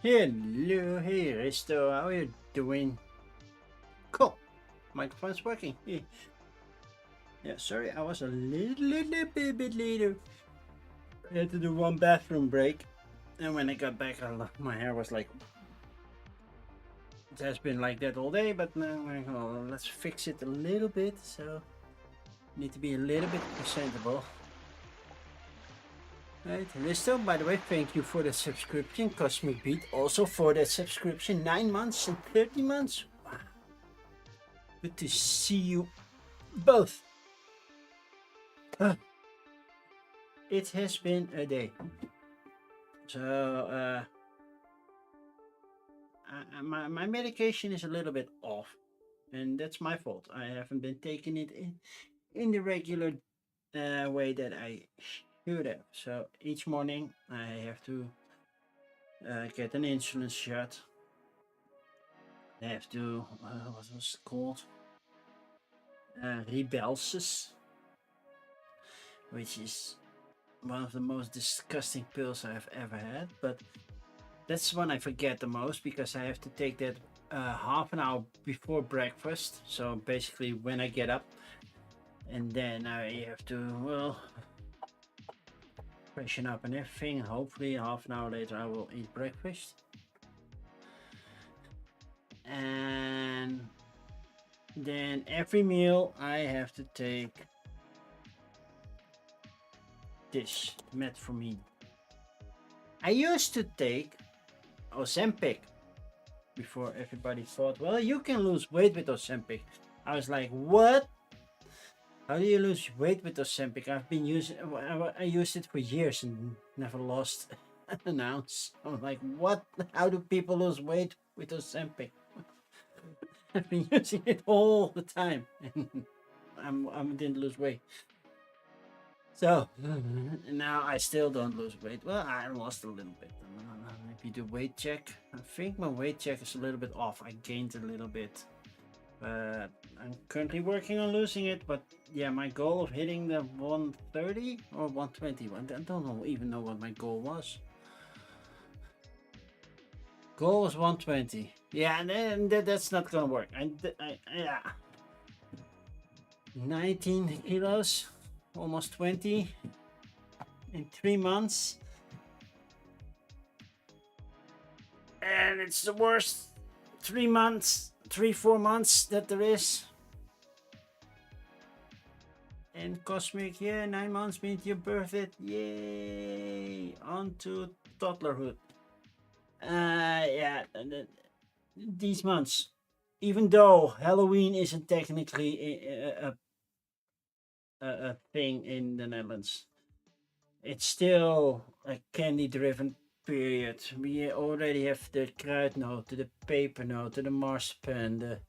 Hello, hey Risto, how are you doing? Cool, microphone's working. Yeah, sorry, I was a little bit later. I had to do one bathroom break, and when I got back, my hair was like, it has been like that all day, but now let's fix it a little bit, so need to be a little bit presentable. Right, Risto, by the way, thank you for the subscription. Cosmic Beat also for that subscription, 9 months and 30 months. Wow. Good to see you both. It has been a day. So my medication is a little bit off, and that's my fault. I haven't been taking it in the regular way that I should have. So each morning I have to get an insulin shot. I have to what was it called? Rybelsus, which is one of the most disgusting pills I've ever had, but that's one I forget the most because I have to take that half an hour before breakfast. So basically when I get up, and then I have to, well, freshen up and everything. Hopefully half an hour later I will eat breakfast. And then every meal I have to take this metformin. I used to take Ozempic before everybody thought, well, you can lose weight with Ozempic. I was like, what? How do you lose weight with Ozempic? I've been using, I used it for years and never lost an ounce. I'm like, what? How do people lose weight with Ozempic? I've been using it all the time and I didn't lose weight. So now I still don't lose weight. Well, I lost a little bit. If you do weight check, I think my weight check is a little bit off. I gained a little bit, but I'm currently working on losing it. But yeah, my goal of hitting the 130 or 120. I don't even know what my goal was. Goal was 120. Yeah, and that's not gonna work. Yeah, 19 kilos, almost 20 in 3 months. And it's the worst 3 months, 4 months that there is. And Cosmic, yeah, 9 months means your birthday. Yay! On to toddlerhood. Yeah, these months, even though Halloween isn't technically a thing in the Netherlands, it's still a candy-driven period. We already have the kruidnoot, the pepernoot, the marzipan, the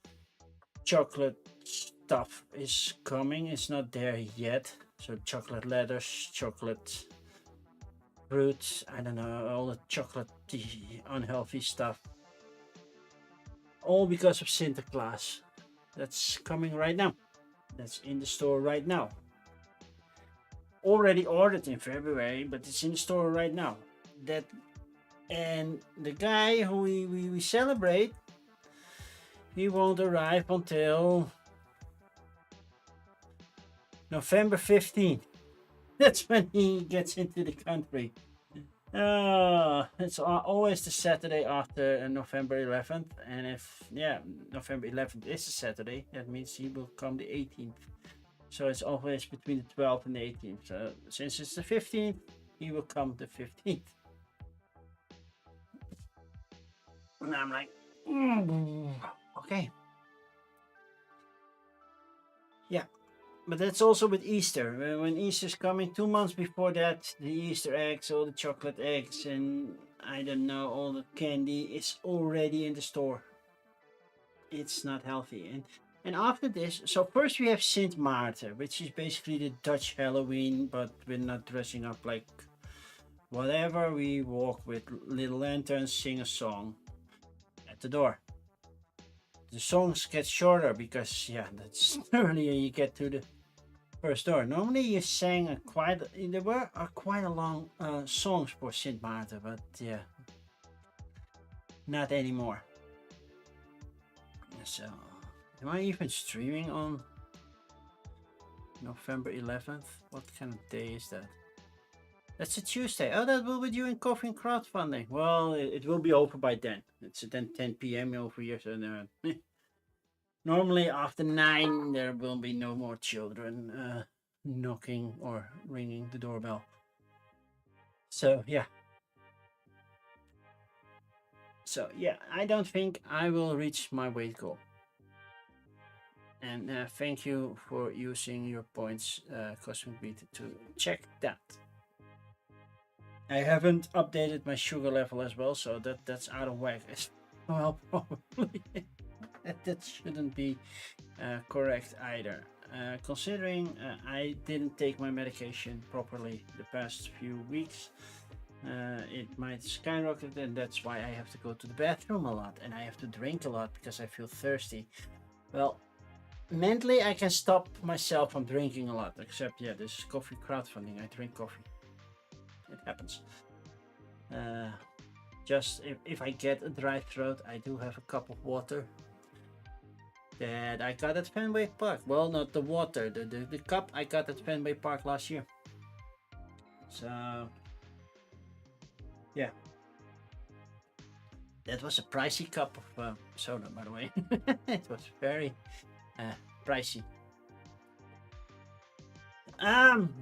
chocolate stuff is coming. It's not there yet. So chocolate letters, chocolate fruits, I don't know, all the chocolate unhealthy stuff. All because of Sinterklaas. That's coming right now. That's in the store right now. Already ordered in February, but it's in the store right now. That and the guy who we celebrate, he won't arrive until November 15th. That's when he gets into the country. It's always the Saturday after November 11th, and if November 11th is a Saturday, that means he will come the 18th. So it's always between the 12th and the 18th. So since it's the 15th, he will come the 15th. And I'm like, okay. Yeah, but that's also with Easter. When Easter's coming 2 months before that, the Easter eggs, all the chocolate eggs, and I don't know, all the candy is already in the store. It's not healthy. And after this, so first we have Sint Maarten, which is basically the Dutch Halloween, but we're not dressing up like whatever. We walk with little lanterns, sing a song at the door. The songs get shorter because that's earlier you get to the first door. Normally you sang there were quite a long songs for Sint Maarten, but yeah, not anymore. So, am I even streaming on November 11th? What kind of day is that? That's a Tuesday. Oh, that will be doing coffee and crowdfunding. Well, it will be over by then. It's then 10 p.m. over here, so normally after 9 there will be no more children knocking or ringing the doorbell. So yeah. So yeah, I don't think I will reach my weight goal. And thank you for using your points, Cosmic Beat, to check that. I haven't updated my sugar level as well, so that's out of whack. Well, probably that shouldn't be correct either. Considering I didn't take my medication properly the past few weeks, it might skyrocket, and that's why I have to go to the bathroom a lot and I have to drink a lot because I feel thirsty. Well, mentally I can stop myself from drinking a lot, except yeah, this is coffee crowdfunding. I drink coffee. It happens. Just if I get a dry throat, I do have a cup of water that I got at Fenway Park. Well, not the water, the cup I got at Fenway Park last year. So yeah, that was a pricey cup of soda, by the way. It was very pricey.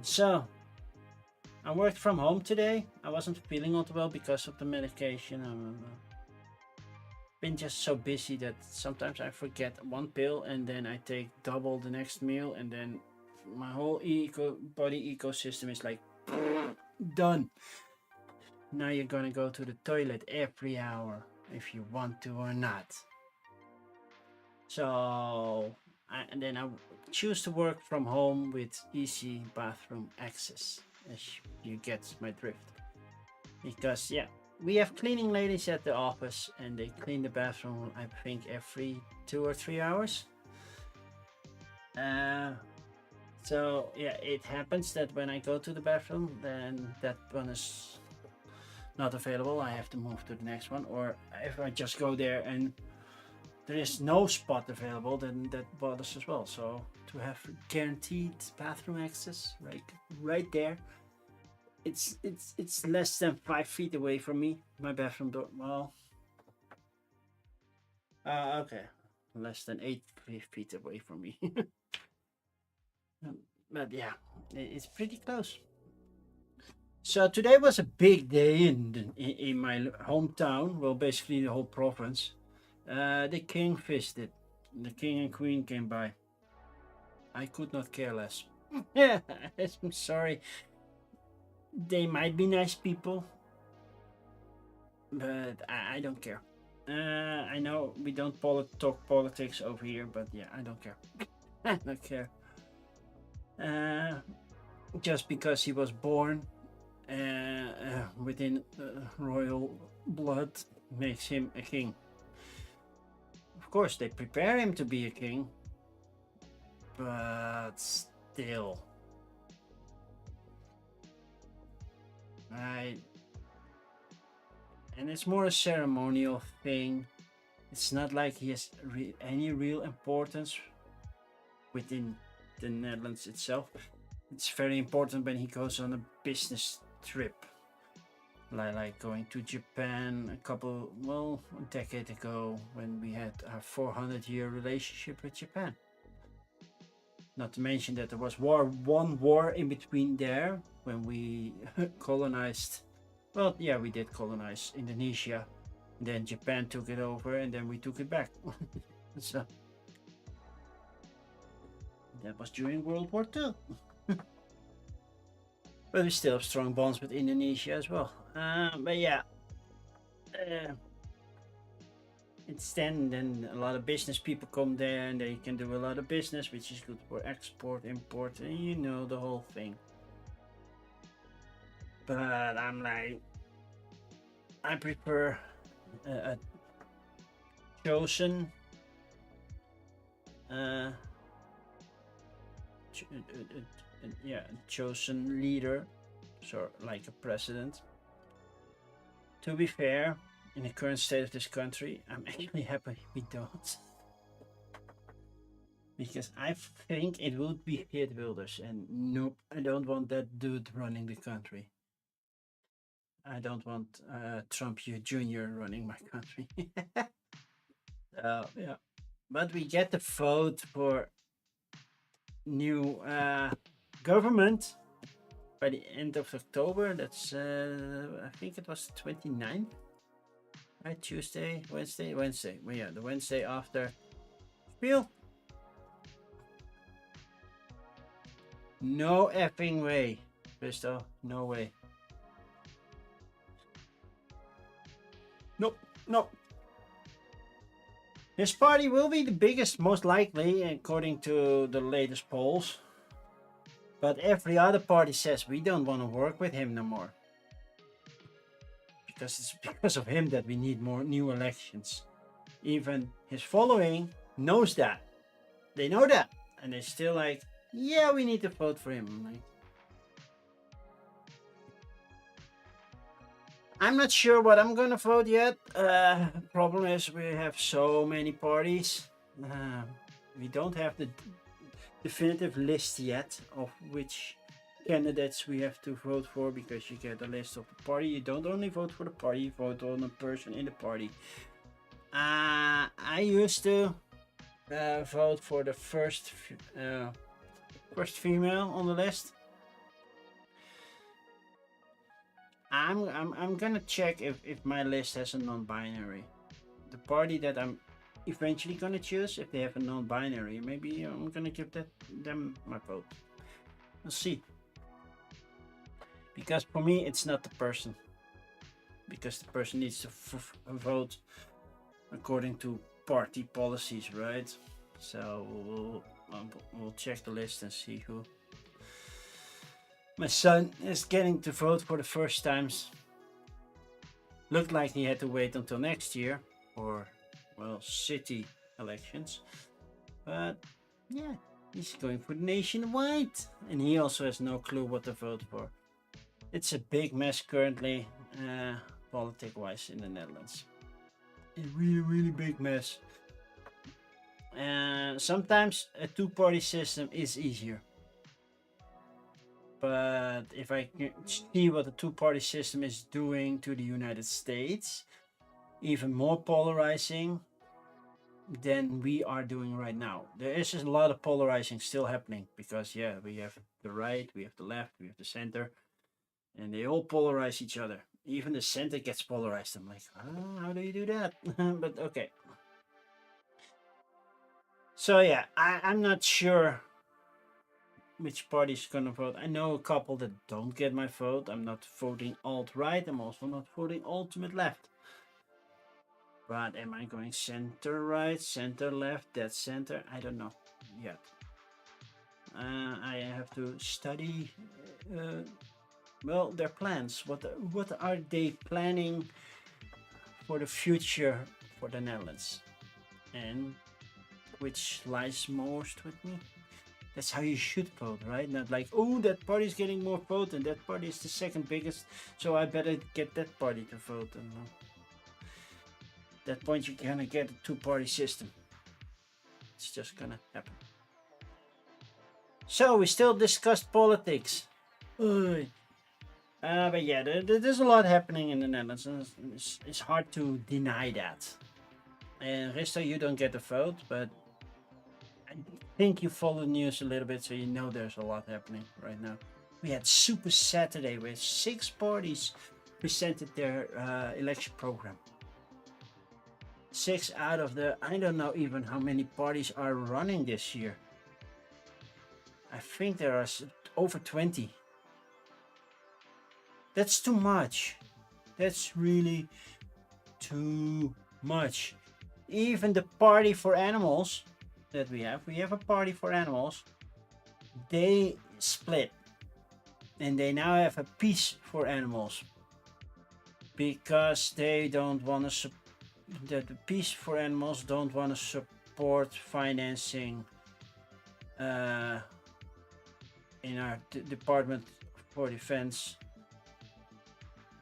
So I worked from home today. I wasn't feeling all too well because of the medication. I've been just so busy that sometimes I forget one pill and then I take double the next meal, and then my whole body ecosystem is like done. Now you're gonna go to the toilet every hour if you want to or not. So and then I choose to work from home with easy bathroom access, as you get my drift. Because yeah, we have cleaning ladies at the office and they clean the bathroom, I think, every 2 or 3 hours. So yeah, it happens that when I go to the bathroom, then that one is not available. I have to move to the next one, or if I just go there and there is no spot available, then that bothers as well. So to have guaranteed bathroom access right there, it's less than 5 feet away from me, my bathroom door. Well, okay, less than 8 feet away from me. But yeah, it's pretty close. So today was a big day in my hometown. Well, basically the whole province. The king visited. The king and queen came by. I could not care less. Yeah, I'm sorry. They might be nice people, but I don't care. I know we don't talk politics over here, but yeah, I don't care. I don't care. Just because he was born within royal blood makes him a king. Of course, they prepare him to be a king, but still. Right. And it's more a ceremonial thing. It's not like he has any real importance within the Netherlands itself. It's very important when he goes on a business trip, like going to Japan a decade ago, when we had our 400-year relationship with Japan. Not to mention that there was one war in between there when we colonized. Well, yeah, we did colonize Indonesia. Then Japan took it over, and then we took it back. So that was during World War II. But we still have strong bonds with Indonesia as well. But yeah, it's then a lot of business people come there and they can do a lot of business, which is good for export, import, and you know the whole thing. But I'm like, I prefer a chosen chosen leader, so like a president. To be fair, in the current state of this country, I'm actually happy we don't. Because I think it would be Geert Wilders, and nope, I don't want that dude running the country. I don't want Trump Jr. running my country. Yeah, but we get the vote for new government by the end of October. That's I think it was 29th, right? Tuesday, Wednesday. Well, yeah, the Wednesday after Spiel. No effing way, Bristow. No way. Nope. Nope. His party will be the biggest, most likely, according to the latest polls. But every other party says we don't want to work with him no more. Because it's because of him that we need more new elections. Even his following knows that. They know that. And they're still like, yeah, we need to vote for him. I'm not sure what I'm gonna vote yet. Problem is we have so many parties. We don't have the definitive list yet of which candidates we have to vote for, because you get a list of the party. You don't only vote for the party, you vote on a person in the party. I used to vote for the first female on the list. I'm gonna check if my list has a non-binary. The party that I'm eventually gonna choose, if they have a non-binary, maybe I'm gonna give them my vote. We'll see. Because for me, it's not the person. Because the person needs to vote according to party policies, right? So we'll check the list and see who. My son is getting to vote for the first times. Looked like he had to wait until next year for, well, city elections. But yeah, he's going for nationwide. And he also has no clue what to vote for. It's a big mess currently, politic-wise, in the Netherlands. A really, really big mess. Sometimes a two-party system is easier. But if I can see what the two-party system is doing to the United States, even more polarizing than we are doing right now. There is just a lot of polarizing still happening, because yeah, we have the right, we have the left, we have the center, and they all polarize each other. Even the center gets polarized. I'm like, how do you do that? But okay. So yeah, I'm not sure which party's gonna vote. I know a couple that don't get my vote. I'm not voting alt-right. I'm also not voting ultimate left. But am I going center right, center left, dead center? I don't know yet. I have to study well, their plans. What are they planning for the future for the Netherlands? And which lies most with me? That's how you should vote, right? Not like, oh, that party is getting more votes and that party is the second biggest, so I better get that party to vote. And at that point, you're gonna get a two-party system. It's just gonna happen. So we still discussed politics. But yeah, there's a lot happening in the Netherlands, and it's hard to deny that. And Risto, you don't get a vote, but I think you follow the news a little bit, so you know there's a lot happening right now. We had Super Saturday where 6 parties presented their election program. 6 out of the, I don't know even how many parties are running this year. I think there are over 20. That's too much. That's really too much. Even the Party for Animals that we have a Party for Animals. They split. And they now have a Peace for Animals. Because they don't want to the Peace for Animals don't want to support financing in our Department for Defense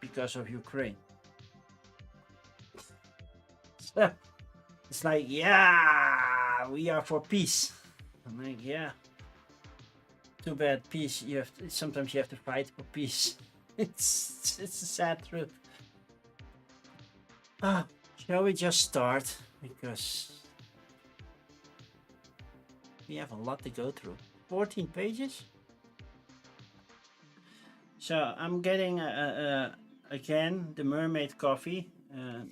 because of Ukraine. So it's like, yeah, we are for peace. I'm like, yeah. Too bad, peace. Sometimes you have to fight for peace. It's a sad truth. Shall we just start? Because we have a lot to go through. 14 pages. So I'm getting again the mermaid coffee.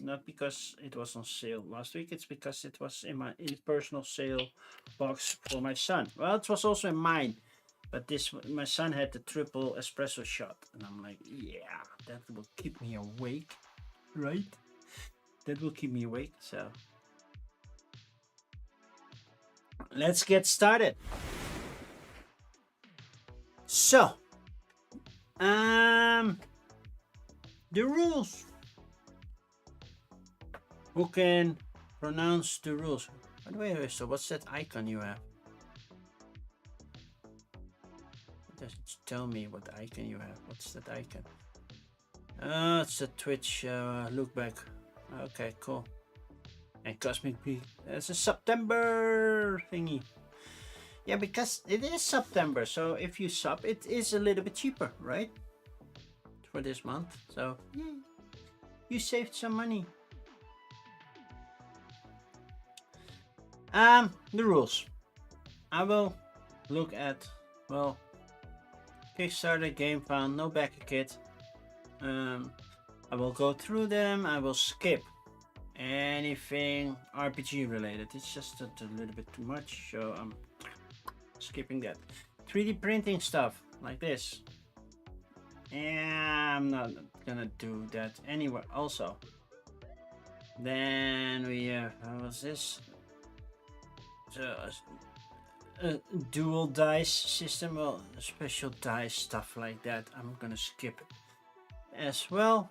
Not because it was on sale last week. It's because it was in my personal sale box for my son. Well, it was also in mine. But my son had the triple espresso shot, and I'm like, yeah, that will keep me awake, right? That will keep me awake. So let's get started. So, the rules. Who can pronounce the rules? By the way, so what's that icon you have? Doesn't tell me what icon you have. What's that icon? Oh, it's the Twitch look back. Okay, cool. And Cosmic Bee. It's a September thingy. Yeah, because it is September, so if you sub, it is a little bit cheaper, right? For this month. So you saved some money. The rules. I will look at, well, Kickstarter, game found, no backer kit. I will go through them. I will skip anything RPG related. It's just a little bit too much, so I'm skipping that. 3D printing stuff like this. Yeah, I'm not gonna do that anywhere. Also, then we have, how was this? So, a dual dice system, well, special dice stuff like that. I'm gonna skip as well.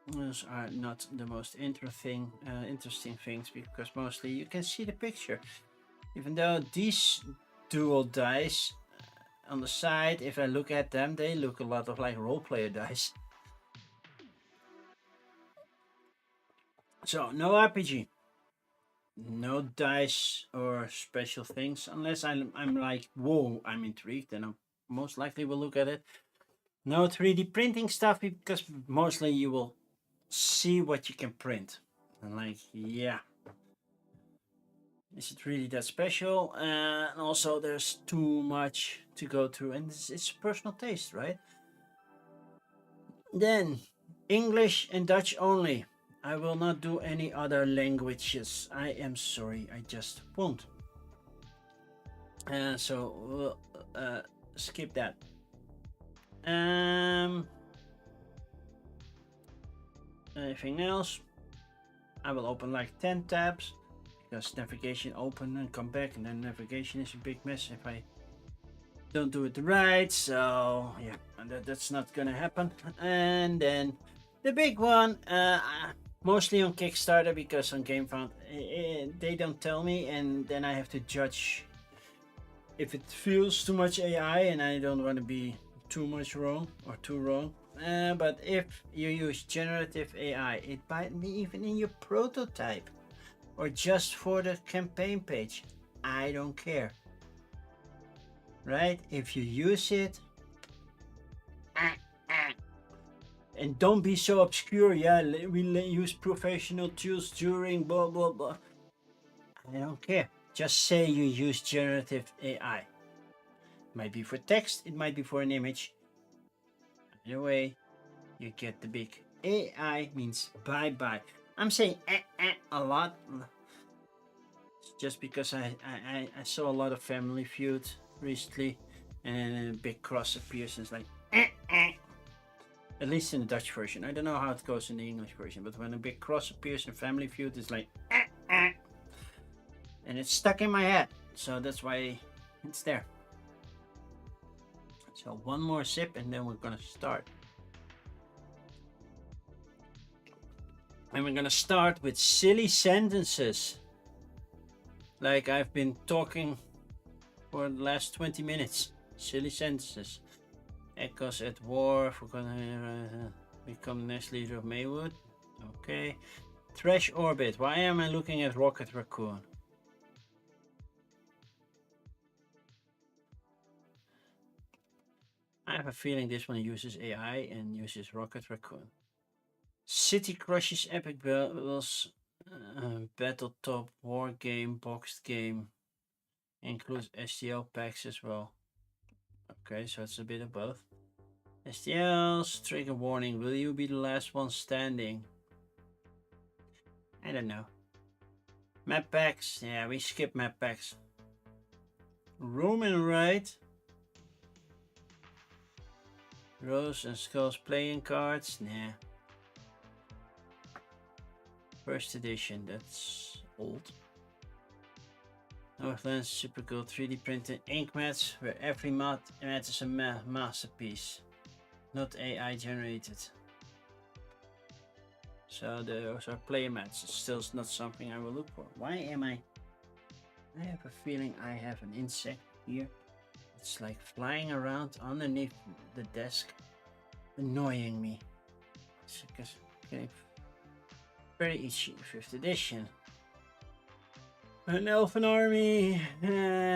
Those are not the most interesting things, because mostly you can see the picture. Even though these dual dice on the side, if I look at them, they look a lot of like role player dice. So no RPG, no dice or special things, unless I'm like, whoa, I'm intrigued, and I most likely will look at it. No 3D printing stuff, because mostly you will see what you can print, and like, yeah, is it really that special? And also there's too much to go through, and it's personal taste, right? Then English and Dutch only. I will not do any other languages. I am sorry, I just won't. So we'll skip that. Anything else? I will open like 10 tabs, because navigation open and come back, and then navigation is a big mess if I don't do it right. So yeah, that's not gonna happen. And then the big one, mostly on Kickstarter, because on GameFound they don't tell me, and then I have to judge if it feels too much AI, and I don't want to be too much wrong or too wrong. But if you use generative AI, it might be even in your prototype or just for the campaign page. I don't care. Right? If you use it, and don't be so obscure. Yeah, we use professional tools during blah blah blah. I don't care. Just say you use generative AI. It might be for text, it might be for an image. Either way, you get the big AI means bye bye. I'm saying a lot, just because I saw a lot of Family Feud recently, and a big cross appears, and it's like at least in the Dutch version. I don't know how it goes in the English version, but when a big cross appears in Family Feud, it's like and it's stuck in my head, so that's why it's there. So one more sip, and then we're gonna start. And we're gonna start with silly sentences, like I've been talking for the last 20 minutes. Silly sentences. Echoes at war. We're gonna become next leader of Maywood. Okay. Trash Orbit. Why am I looking at Rocket Raccoon? I have a feeling this one uses AI and uses Rocket Raccoon. City Crushes Epic Battles, Battle Top War Game, Boxed Game. Includes STL packs as well. Okay, so it's a bit of both. STLs, trigger warning. Will you be the last one standing? I don't know. Map packs. Yeah, we skip map packs. Room and Ride. Rose and Skulls playing cards. Nah. First edition. That's old. Northlands Super Cool 3D printed ink mats where every mat is a masterpiece. Not AI generated. So those are player mats. It's still not something I will look for. Why am I have a feeling I have an insect here. It's like flying around underneath the desk, annoying me. It's getting very itchy. 5th edition. An Elfen Army,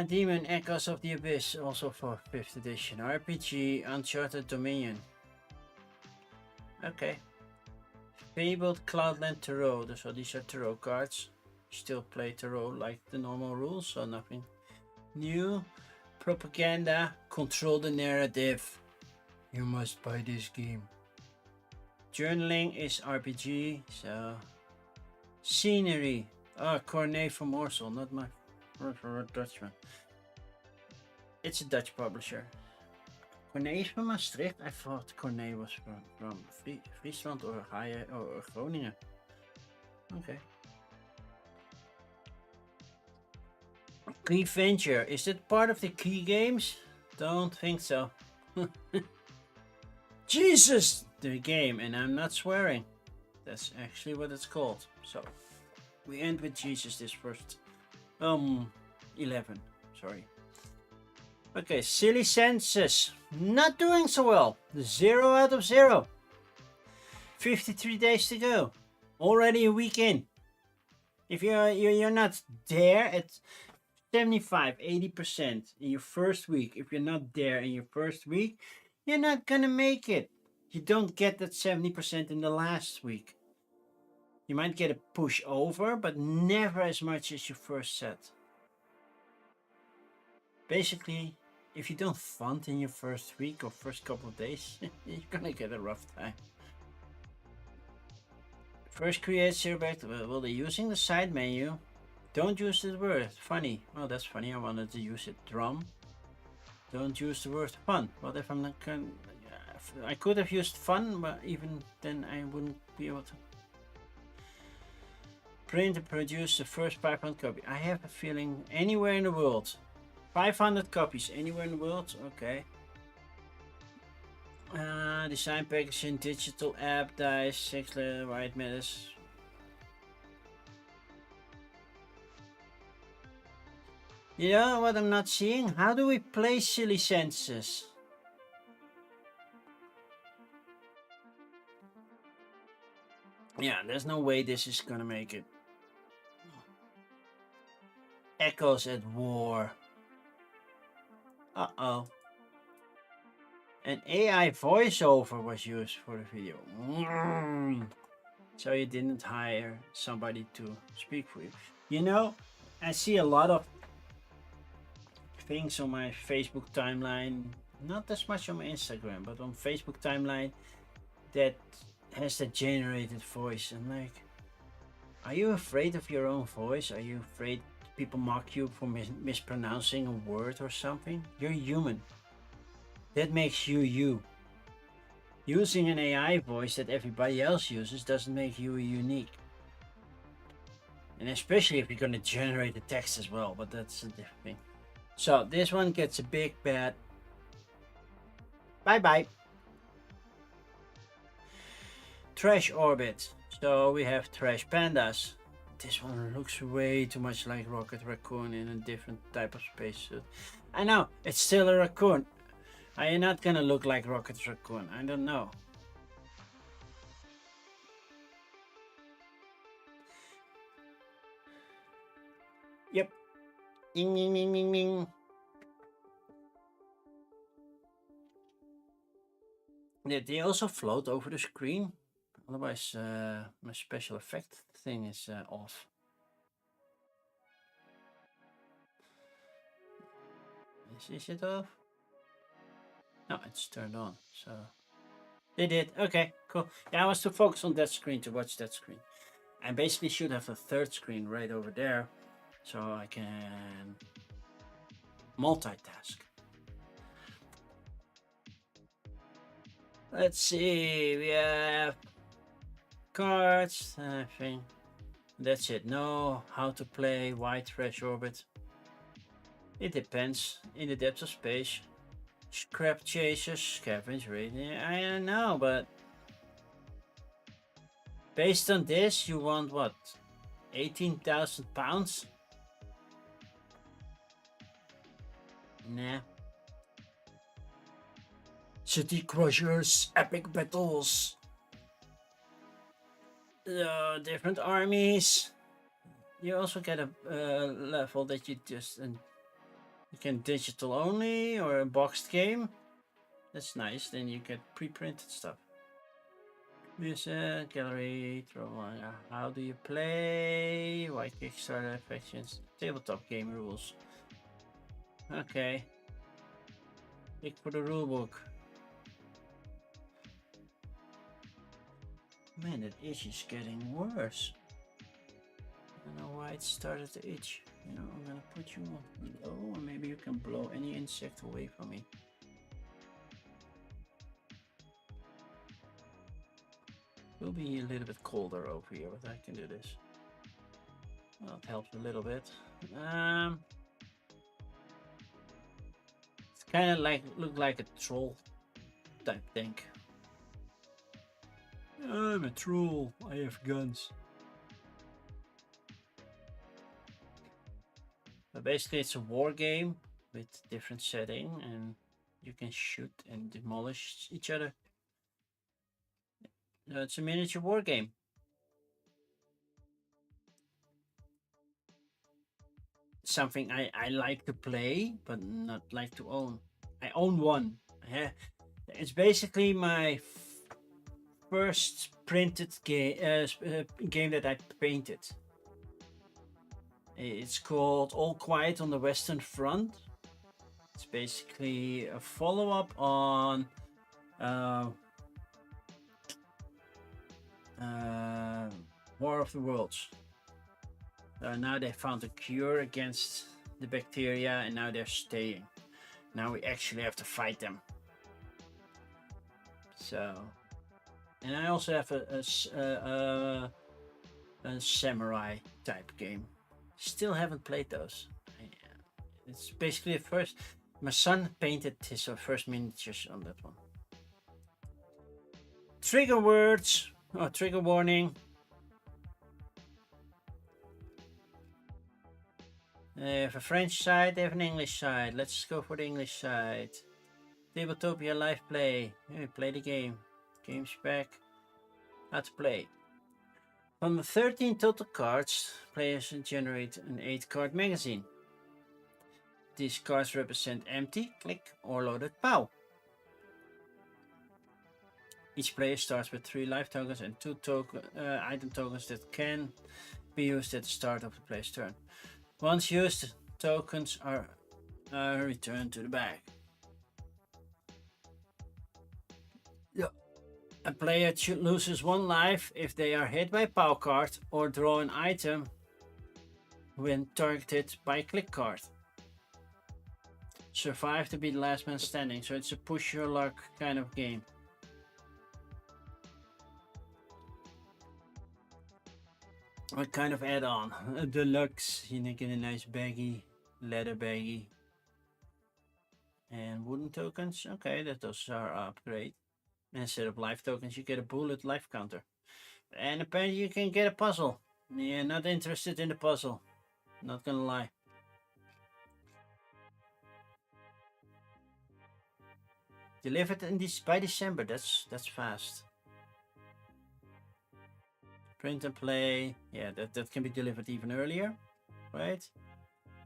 Demon Echoes of the Abyss, also for 5th edition. RPG, Uncharted Dominion. Okay. Fabled Cloudland Tarot, so these are tarot cards. Still play tarot like the normal rules, so nothing new. Propaganda, control the narrative. You must buy this game. Journaling is RPG, so... Scenery. Oh, Cornet from Morsel, not my favorite Dutchman. It's a Dutch publisher. Cornet is from Maastricht. I thought Cornet was from Friesland or Groningen. Okay. Key Venture. Is it part of the Key Games? Don't think so. Jesus! The game, and I'm not swearing. That's actually what it's called. So, we end with Jesus this first. 11. Sorry. Okay, Silly Senses. Not doing so well. 0 out of 0. 53 days to go. Already a week in. If you're not there at 75-80% in your first week, if you're not there in your first week, you're not gonna make it. You don't get that 70% in the last week. You might get a push over, but never as much as your first set. Basically, if you don't fund in your first week or first couple of days, you're gonna get a rough time. First create zero back. Well, they're using the side menu. Don't use the word funny. Well, that's funny. I wanted to use it. Drum. Don't use the word fun. What if I'm not going? I could have used fun, but even then I wouldn't be able to. Print and produce the first 500 copy. I have a feeling anywhere in the world. 500 copies anywhere in the world. Okay. Design packaging, digital app, dice, 6 letter white matters. You know what I'm not seeing? How do we play Silly Senses? Yeah, there's no way this is gonna make it. Echoes at War. Uh-oh. An AI voiceover was used for the video. So you didn't hire somebody to speak for you. You know, I see a lot of things on my Facebook timeline, not as much on my Instagram, but on Facebook timeline that has the generated voice. I'm like, are you afraid of your own voice? Are you afraid people mock you for mispronouncing a word or something? You're human. That makes you you. Using an AI voice that everybody else uses doesn't make you unique. And especially if you're going to generate the text as well, but that's a different thing. So this one gets a big bad bye bye. Trash Orbit. So we have Trash Pandas. This one looks way too much like Rocket Raccoon in a different type of spacesuit. I know, it's still a raccoon. Are you not gonna look like Rocket Raccoon? I don't know. Yep. Ding, ding, ding, ding, ding. They also float over the screen. Otherwise, my special effect thing is off. Is it off? No, it's turned on. So they did. Okay, cool. Yeah, I was too focused on that screen to watch that screen. I basically should have a third screen right over there, so I can multitask. Let's see. We have cards. I think that's it. No, how to play White Trash Orbit. It depends. In the depths of space. Scrap chasers, scavenge rating. I don't know, but based on this, you want what? 18,000 pounds? Nah. City crushers, epic battles. Different armies. You also get a level that you just you can digital only or a boxed game. That's nice. Then you get pre-printed stuff. Music, gallery, throw on. How do you play? Why Kickstarter affections? Tabletop game rules. Okay. Pick for the rulebook. Man, that itch is getting worse. I don't know why it started to itch. You know, I'm gonna put you on low, and maybe you can blow any insect away from me. Will be a little bit colder over here, but I can do this. Well, it helps a little bit. It's kind of like look like a troll type thing. I'm a troll. I have guns. But basically, it's a war game with different setting, and you can shoot and demolish each other. So it's a miniature war game. Something I like to play, but not like to own. I own one. Yeah, it's basically my first printed game that I painted. It's called All Quiet on the Western Front. It's basically a follow-up on War of the Worlds. Now they found a cure against the bacteria, and now they're staying. Now we actually have to fight them. So, and I also have a samurai type game. Still haven't played those. It's basically the first. My son painted his first miniatures on that one. Trigger words or trigger warning. They have a French side, they have an English side. Let's go for the English side. Tabletopia live play. Play the game. Game spec. How to play. From the 13 total cards, players generate an 8-card magazine. These cards represent empty, click, or loaded POW. Each player starts with 3 life tokens and 2 item tokens that can be used at the start of the player's turn. Once used, tokens are returned to the bag. Yeah. A player loses 1 life if they are hit by a POW card or draw an item when targeted by a click card. Survive to be the last man standing, so it's a push your luck kind of game. What kind of add-on? A deluxe, you get a nice baggy, leather baggy. And wooden tokens, okay, those are upgrade. Instead of life tokens, you get a bullet life counter. And apparently you can get a puzzle. Yeah, not interested in the puzzle. Not gonna lie. Delivered in by December, that's fast. Print and play, yeah, that can be delivered even earlier, right?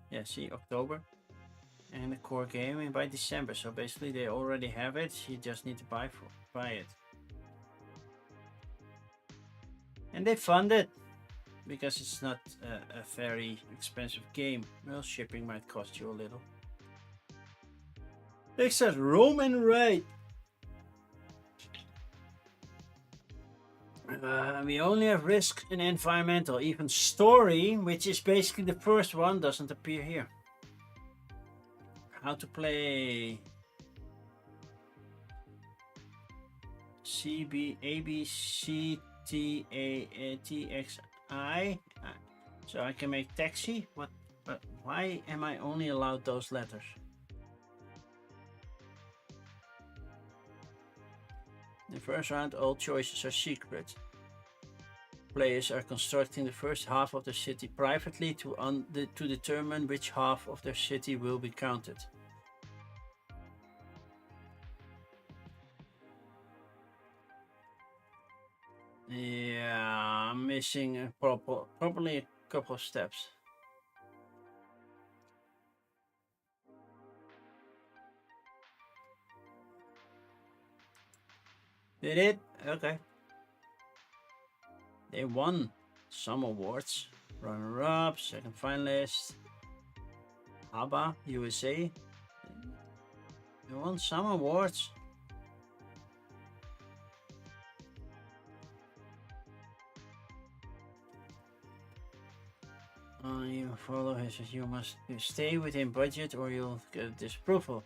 Yeah, see, October. And the core game by December. So basically they already have it. You just need to buy it. And they fund it because it's not a very expensive game. Well, shipping might cost you a little. Next says Roman Raid. We only have risk and environmental. Even story, which is basically the first one, doesn't appear here. How to play CBABCTATXI. So I can make taxi. What? But why am I only allowed those letters? In the first round, all choices are secret. Players are constructing the first half of the city privately to determine which half of their city will be counted. Yeah, I'm missing probably a couple of steps. Did it? Okay. They won some awards. Runner-up, second finalist. ABBA, USA. They won some awards. You follow his. You must stay within budget or you'll get disapproval.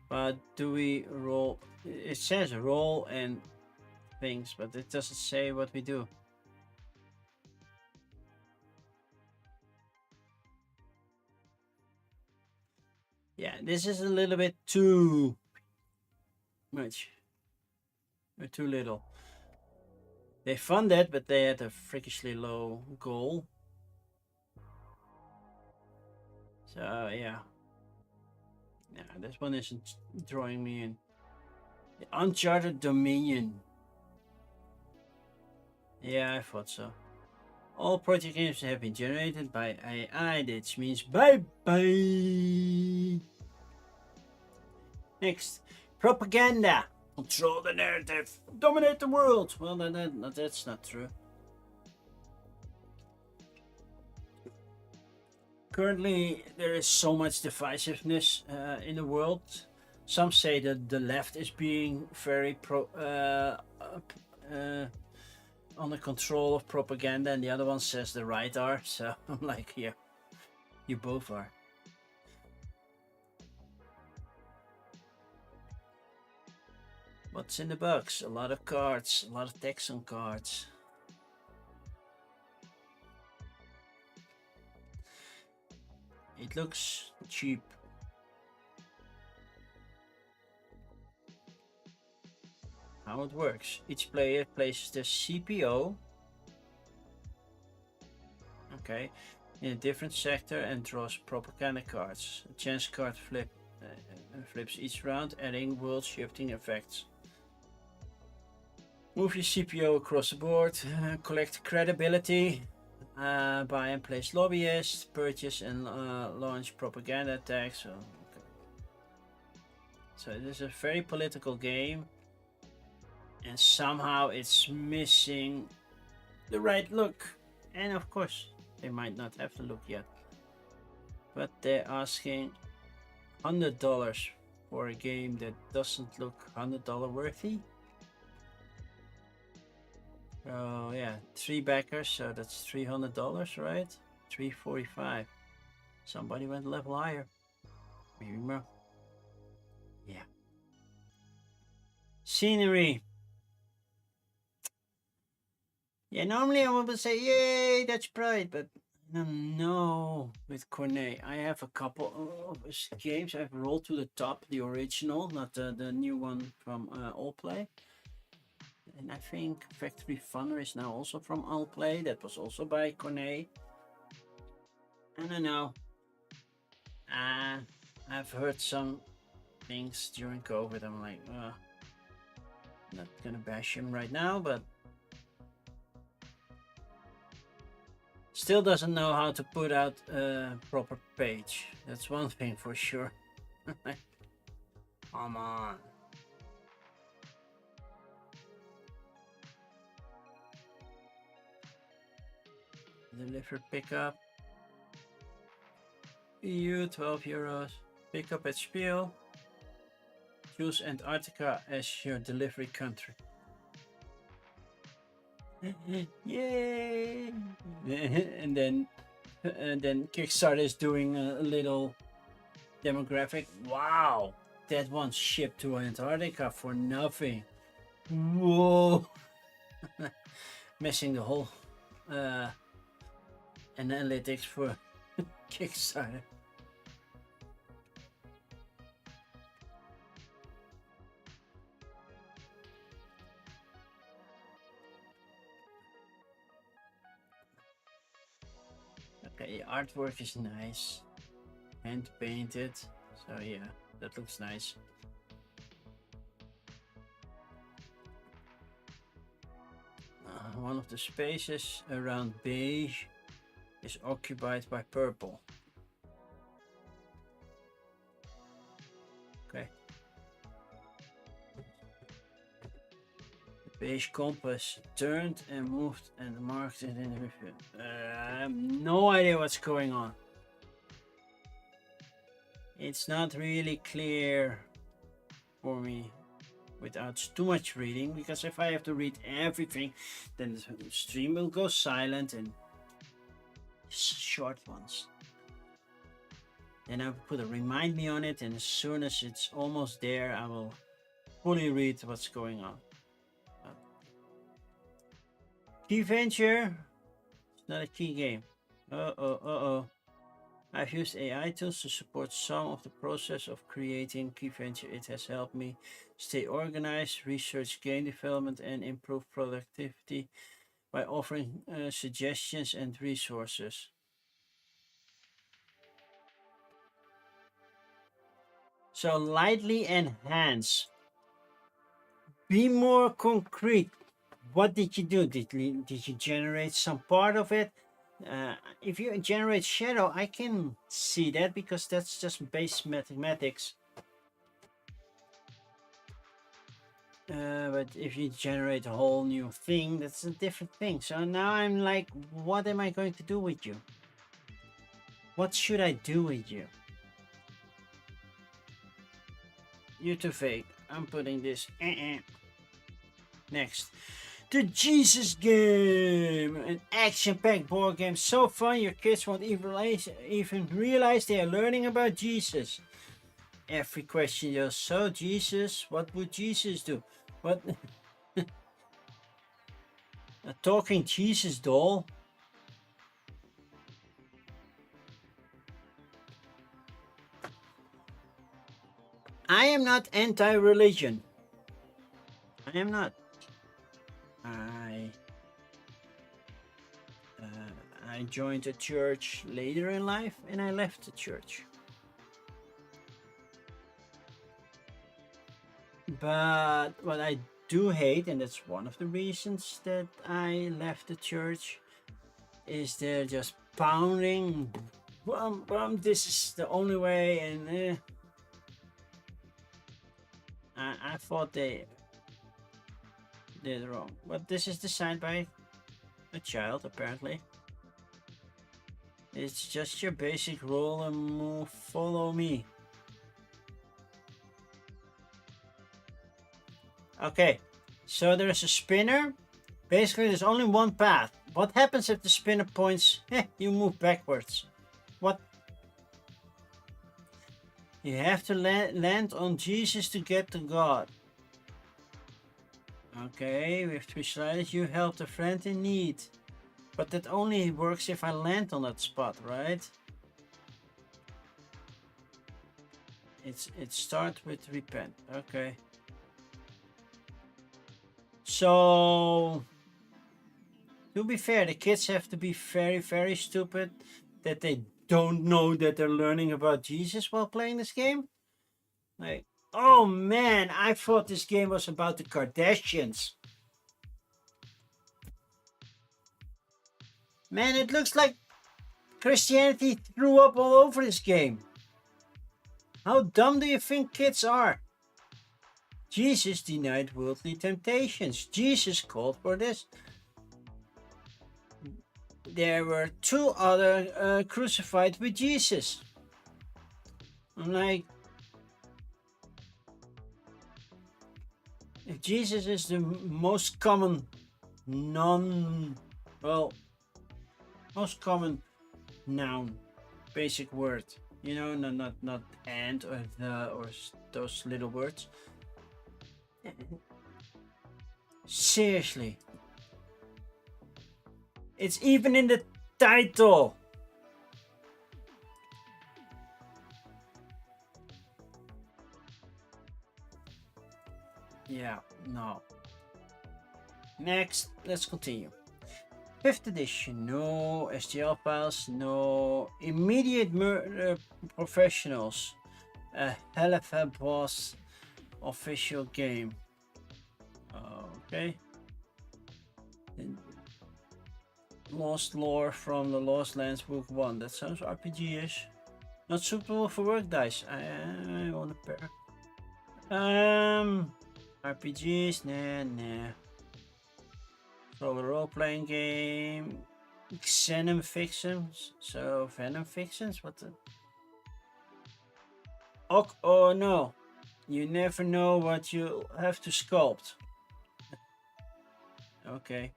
But do we roll? It says roll and things, but it doesn't say what we do. Yeah, this is a little bit too much. Or too little. They funded, but they had a freakishly low goal. So yeah. Yeah, this one isn't drawing me in. The Uncharted Dominion. Yeah, I thought so. All project games have been generated by AI, which means bye-bye. Next, propaganda. Control the narrative. Dominate the world. Well, that's not true. Currently, there is so much divisiveness in the world. Some say that the left is being very under control of propaganda, and the other one says the right are. So I'm like, yeah, you both are. What's in the box? A lot of cards, a lot of text on cards. It looks cheap. How it works. Each player places their CPO, okay, in a different sector and draws propaganda cards. A chance card flips each round, adding world shifting effects. Move your CPO across the board, collect credibility, buy and place lobbyists, purchase and launch propaganda attacks. So it is a very political game, and somehow it's missing the right look. And of course, they might not have the look yet, but they're asking $100 for a game that doesn't look $100 worthy. Oh yeah, 3 backers, so that's $300, right? $345. Somebody went a level higher. Maybe more. Yeah. Scenery. Yeah, normally I would say, yay, Dutch Pride, but no, with Cornet. I have a couple of games I've rolled to the top, the original, not the new one from Allplay. And I think Factory Funner is now also from Allplay. That was also by Cornet. I don't know. I've heard some things during COVID. I'm like, not gonna bash him right now, but Still doesn't know how to put out a proper page. That's one thing for sure. Come on. Deliver pickup. EU 12 euros. Pickup at Spiel. Choose Antarctica as your delivery country. Yay! and then Kickstarter is doing a little demographic. Wow, that one's shipped to Antarctica for nothing. Whoa! Missing the whole analytics for Kickstarter. Okay, artwork is nice, hand painted, so yeah, that looks nice. One of the spaces around beige is occupied by purple. Okay. The beige compass turned and moved and marked it in the review. I have no idea what's going on. It's not really clear for me without too much reading, because if I have to read everything, then the stream will go silent and short ones. Then I will put a remind me on it, and as soon as it's almost there, I will fully read what's going on. Key venture, it's not a key game. I've used AI tools to support some of the process of creating Key Venture. It has helped me stay organized, research game development, and improve productivity by offering suggestions and resources. So lightly enhance. Be more concrete. What did you do? Did you generate some part of it? If you generate shadow, I can see that because that's just base mathematics. But if you generate a whole new thing, that's a different thing. So now I'm like, what am I going to do with you? What should I do with you? You're too fake. I'm putting this. Next. The Jesus Game! An action-packed board game so fun your kids won't even realize they are learning about Jesus. Every question goes, so Jesus, what would Jesus do? What? A talking Jesus doll? I am not anti-religion. I am not. I joined a church later in life and I left the church. But what I do hate, and that's one of the reasons that I left the church, is they're just pounding, this is the only way, and I thought they did wrong. But this is designed by a child, apparently. It's just your basic roll and move, follow me. Okay, so there's a spinner. Basically, there's only one path. What happens if the spinner points? You move backwards. What? You have to land on Jesus to get to God. Okay, with 3 sliders, you helped a friend in need. But that only works if I land on that spot, right? It starts with repent. Okay. So, to be fair, the kids have to be very, very stupid that they don't know that they're learning about Jesus while playing this game. Like, oh man, I thought this game was about the Kardashians. Man, it looks like Christianity threw up all over this game. How dumb do you think kids are? Jesus denied worldly temptations. Jesus called for this. There were two other crucified with Jesus. I'm like, if Jesus is the most common most common noun, basic word, you know, not and or the or those little words. Seriously, it's even in the title. Yeah, no. Next, let's continue. 5th edition, no STL files, no immediate murder professionals, a hell of a boss official game. Okay. Lost lore from the Lost Lands Book 1. That sounds RPG-ish. Not suitable for work dice. I want a pair. RPGs, nah. Solo role-playing game. Venom Fictions. So Venom Fictions? What the? Oh no. You never know what you have to sculpt. Okay.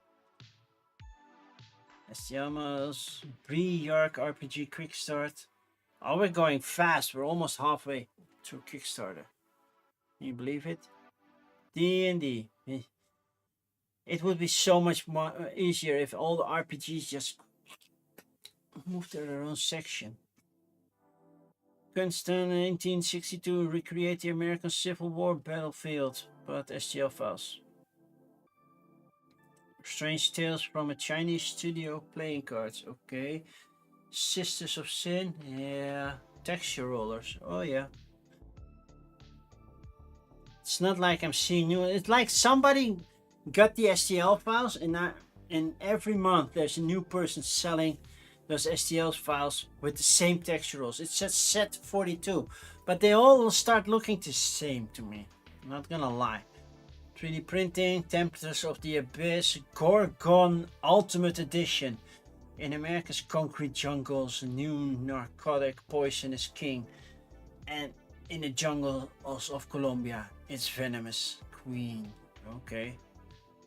Estiamos, Pre-Yark RPG Quick Start. Oh, we're going fast. We're almost halfway through Kickstarter. Can you believe it? D&D. It would be so much more easier if all the RPGs just moved to their own section. Princeton 1962 recreate the American Civil War battlefield, but STL files. Strange Tales from a Chinese studio playing cards. Okay. Sisters of Sin. Yeah. Texture rollers. Oh yeah. It's not like I'm seeing new. It's like somebody got the STL files and every month there's a new person selling those STL files with the same texture rolls. It says set 42, but they all will start looking the same to me. I'm not gonna lie. 3D printing, Temperatures of the Abyss, Gorgon Ultimate Edition. In America's concrete jungles, new narcotic poison is king. And in the jungles of Colombia, it's Venomous Queen. Okay.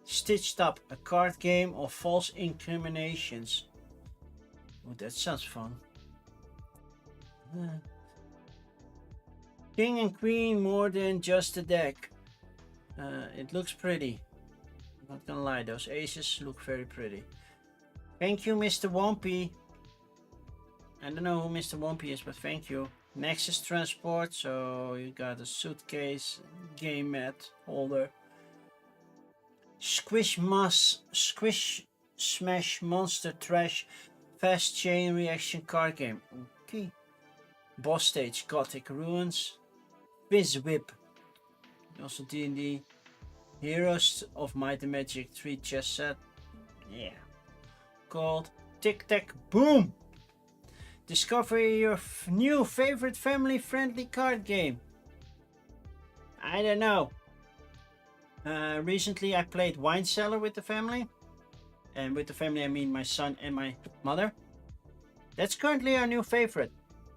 Stitched Up, a card game of false incriminations. Oh, that sounds fun. King and Queen, more than just a deck. It looks pretty. I'm not gonna lie, those aces look very pretty. Thank you, Mr. Wompy. I don't know who Mr. Wompy is, but thank you. Nexus Transport, so you got a suitcase, game mat holder. Squish Smash Monster Trash Fast Chain Reaction card game. Okay. Boss Stage Gothic Ruins. Fizz Whip. Also D&D. Heroes of Might and Magic 3 chess set. Yeah. Called Tic Tac Boom. Discover your new favorite family-friendly card game. I don't know. Recently I played Wine Cellar with the family. And with the family I mean my son and my mother. That's currently our new favorite.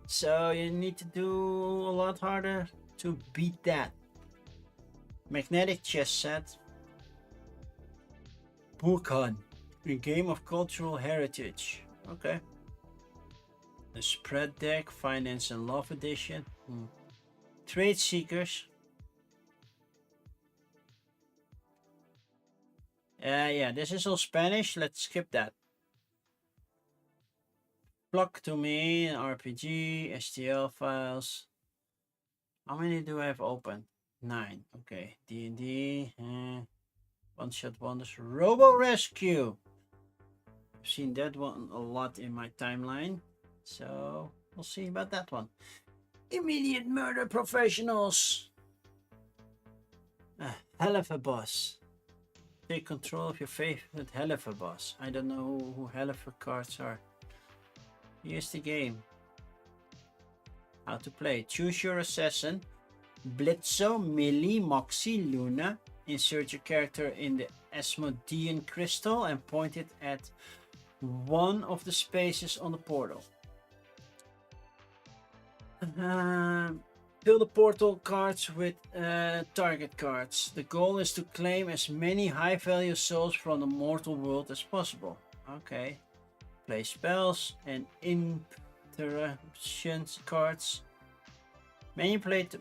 So you need to do a lot harder to beat that. Magnetic chess set. Burkan. A game of cultural heritage. Okay. The spread deck, Finance and Love edition. Trade Seekers. Yeah, this is all Spanish. Let's skip that. Block to me, RPG, STL files. How many do I have open? 9. Okay. D&D. One Shot Wonders. Robo Rescue. I've seen that one a lot in my timeline. So we'll see about that one. Immediate Murder Professionals. A hell of a boss. Take control of your favorite Hellifer boss. I don't know who Hellifer cards are. Here's the game. How to play. Choose your assassin. Blitzo, Millie, Moxie, Luna. Insert your character in the Asmodean crystal and point it at one of the spaces on the portal. Fill the portal cards with target cards. The goal is to claim as many high value souls from the mortal world as possible. Okay. Play spells and interruptions cards. Manipulate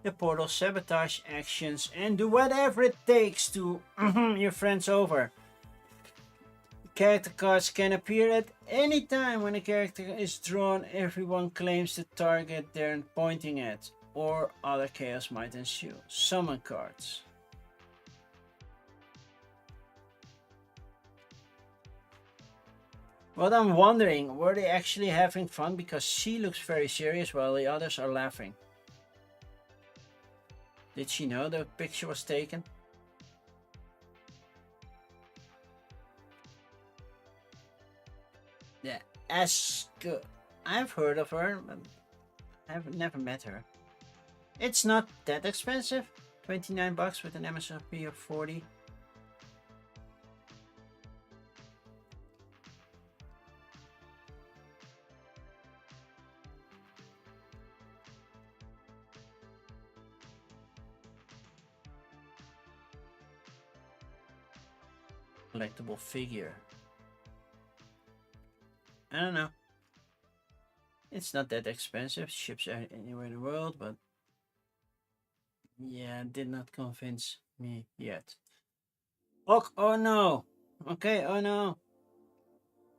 the portal, sabotage actions, and do whatever it takes to your friends over. Character cards can appear at any time. When a character is drawn, everyone claims the target they're pointing at, or other chaos might ensue. Summon cards. What I'm wondering, were they actually having fun? Because she looks very serious while the others are laughing. Did she know the picture was taken? Yeah, Aska. I've heard of her, but I've never met her. It's not that expensive. 29 bucks with an MSRP of 40. Collectible figure. I don't know. It's not that expensive. Ships anywhere in the world, but yeah, did not convince me yet. Oh no. Okay, oh no.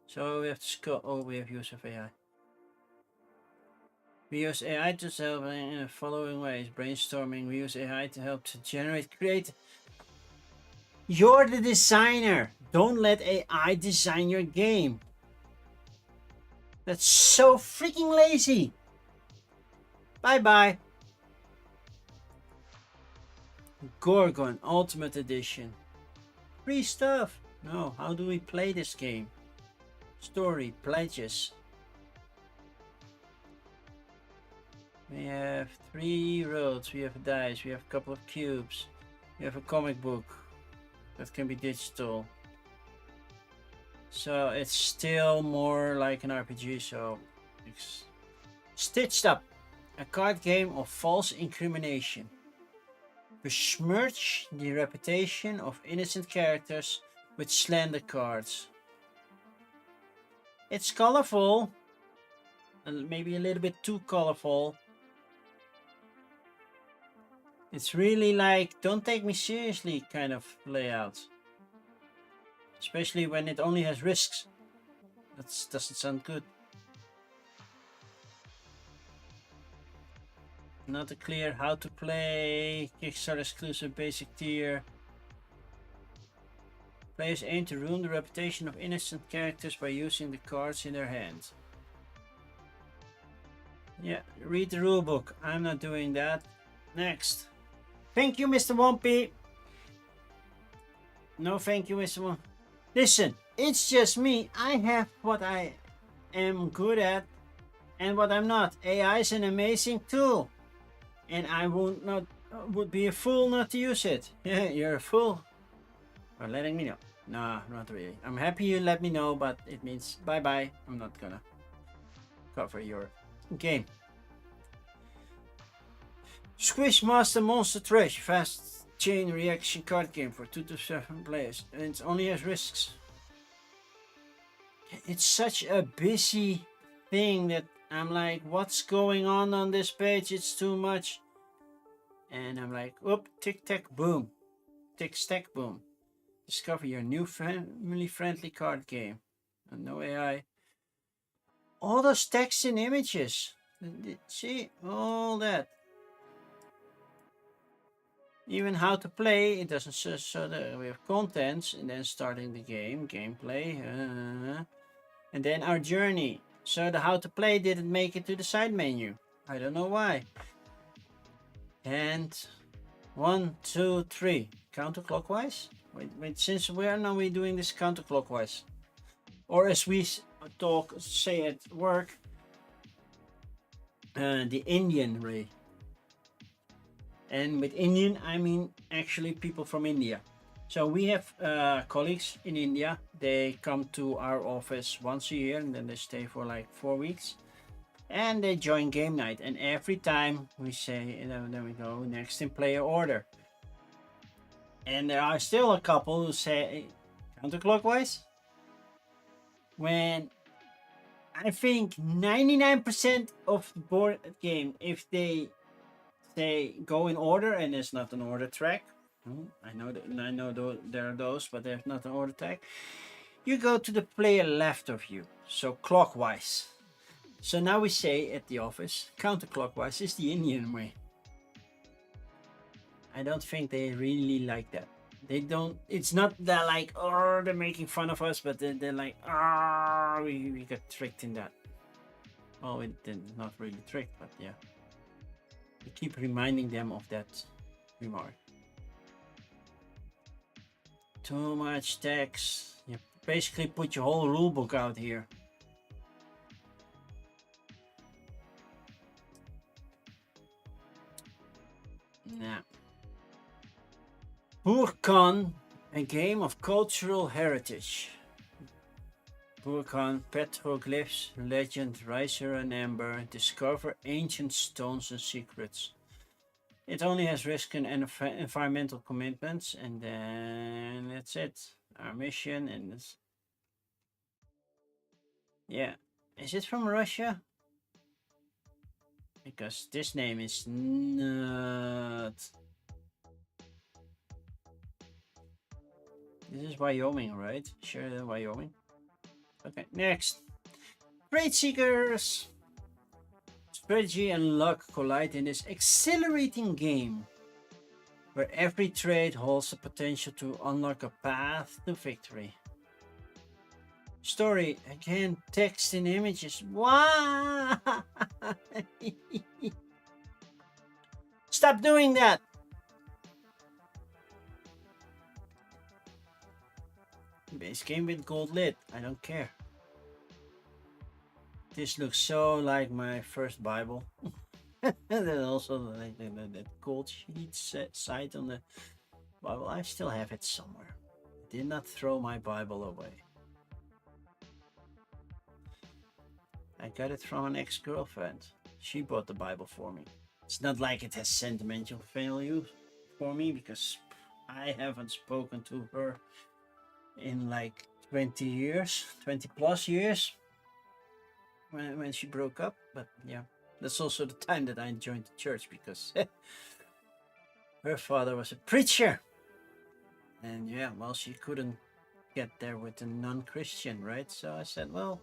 So we have to scroll. Oh, we have use of AI. We use AI to help in the following ways. Brainstorming. We use AI to help to create. You're the designer. Don't let AI design your game. That's so freaking lazy. Bye-bye. Gorgon Ultimate Edition. Free stuff. No, how do we play this game? Story, pledges. We have 3 roads, we have dice, we have a couple of cubes. We have a comic book that can be digital. So it's still more like an RPG, so it's Stitched Up, a card game of false incrimination. Besmirch the reputation of innocent characters with slander cards. It's colorful, and maybe a little bit too colorful. It's really like, don't take me seriously kind of layout. Especially when it only has risks. That doesn't sound good. Not a clear how to play. Kickstarter exclusive basic tier. Players aim to ruin the reputation of innocent characters by using the cards in their hand. Yeah, read the rulebook. I'm not doing that. Next. Thank you, Mr. Wumpy. No, thank you, Mr. Wumpy. Listen, it's just me. I have what I am good at and what I'm not. AI is an amazing tool, and I would be a fool not to use it. Yeah, you're a fool for letting me know. Nah, not really. I'm happy you let me know, but it means bye-bye. I'm not gonna cover your game. Squishmaster Monster Trash, fast chain reaction card game for 2 to 7 players, and it only has risks. It's such a busy thing that I'm like, what's going on this page? It's too much. And I'm like, whoop, tic tac boom, tic stack boom. Discover your new family-friendly card game. And no AI. All those text and images. See, all that. Even how to play, it doesn't so that we have contents and then starting the game, gameplay, and then our journey. So the how to play didn't make it to the side menu. I don't know why. And 1, 2, 3. Counterclockwise? Wait, since where are we doing this counterclockwise? Or as we say at work, the Indian way. And with Indian, I mean actually people from India. So we have colleagues in India. They come to our office once a year and then they stay for like 4 weeks. And they join game night. And every time we say, then we go next in player order. And there are still a couple who say counterclockwise. When I think 99% of the board game, if they say go in order and there's not an order track, I know there are those, but there's not an order track. You go to the player left of you, so clockwise. So now we say at the office, counterclockwise is the Indian way. I don't think they really like that. They don't. It's not that like, oh, they're making fun of us, but they're like, ah, we got tricked in that. Well, it did not really tricked, but yeah. We keep reminding them of that remark. Too much text. You basically put your whole rulebook out here. Nah. Burkan, a game of cultural heritage. Burkan, petroglyphs, legend, riser and amber, discover ancient stones and secrets. It only has risk and environmental commitments, and then that's it. Our mission, and this. Yeah, is it from Russia? Because this name is not. This is Wyoming, right? Sure, Wyoming. Okay, next. Trade seekers. Strategy and luck collide in this exhilarating game, where every trade holds the potential to unlock a path to victory. Story, again, text and images. Why? Stop doing that! Base game with gold lid. I don't care. This looks so like my first Bible. And then also like that gold sheet side on the Bible. I still have it somewhere. I did not throw my Bible away. I got it from an ex-girlfriend. She bought the Bible for me. It's not like it has sentimental value for me because I haven't spoken to her in like 20 years, 20 plus years when she broke up. But yeah, that's also the time that I joined the church because her father was a preacher. And yeah, well, she couldn't get there with a non-Christian, right? So I said, well,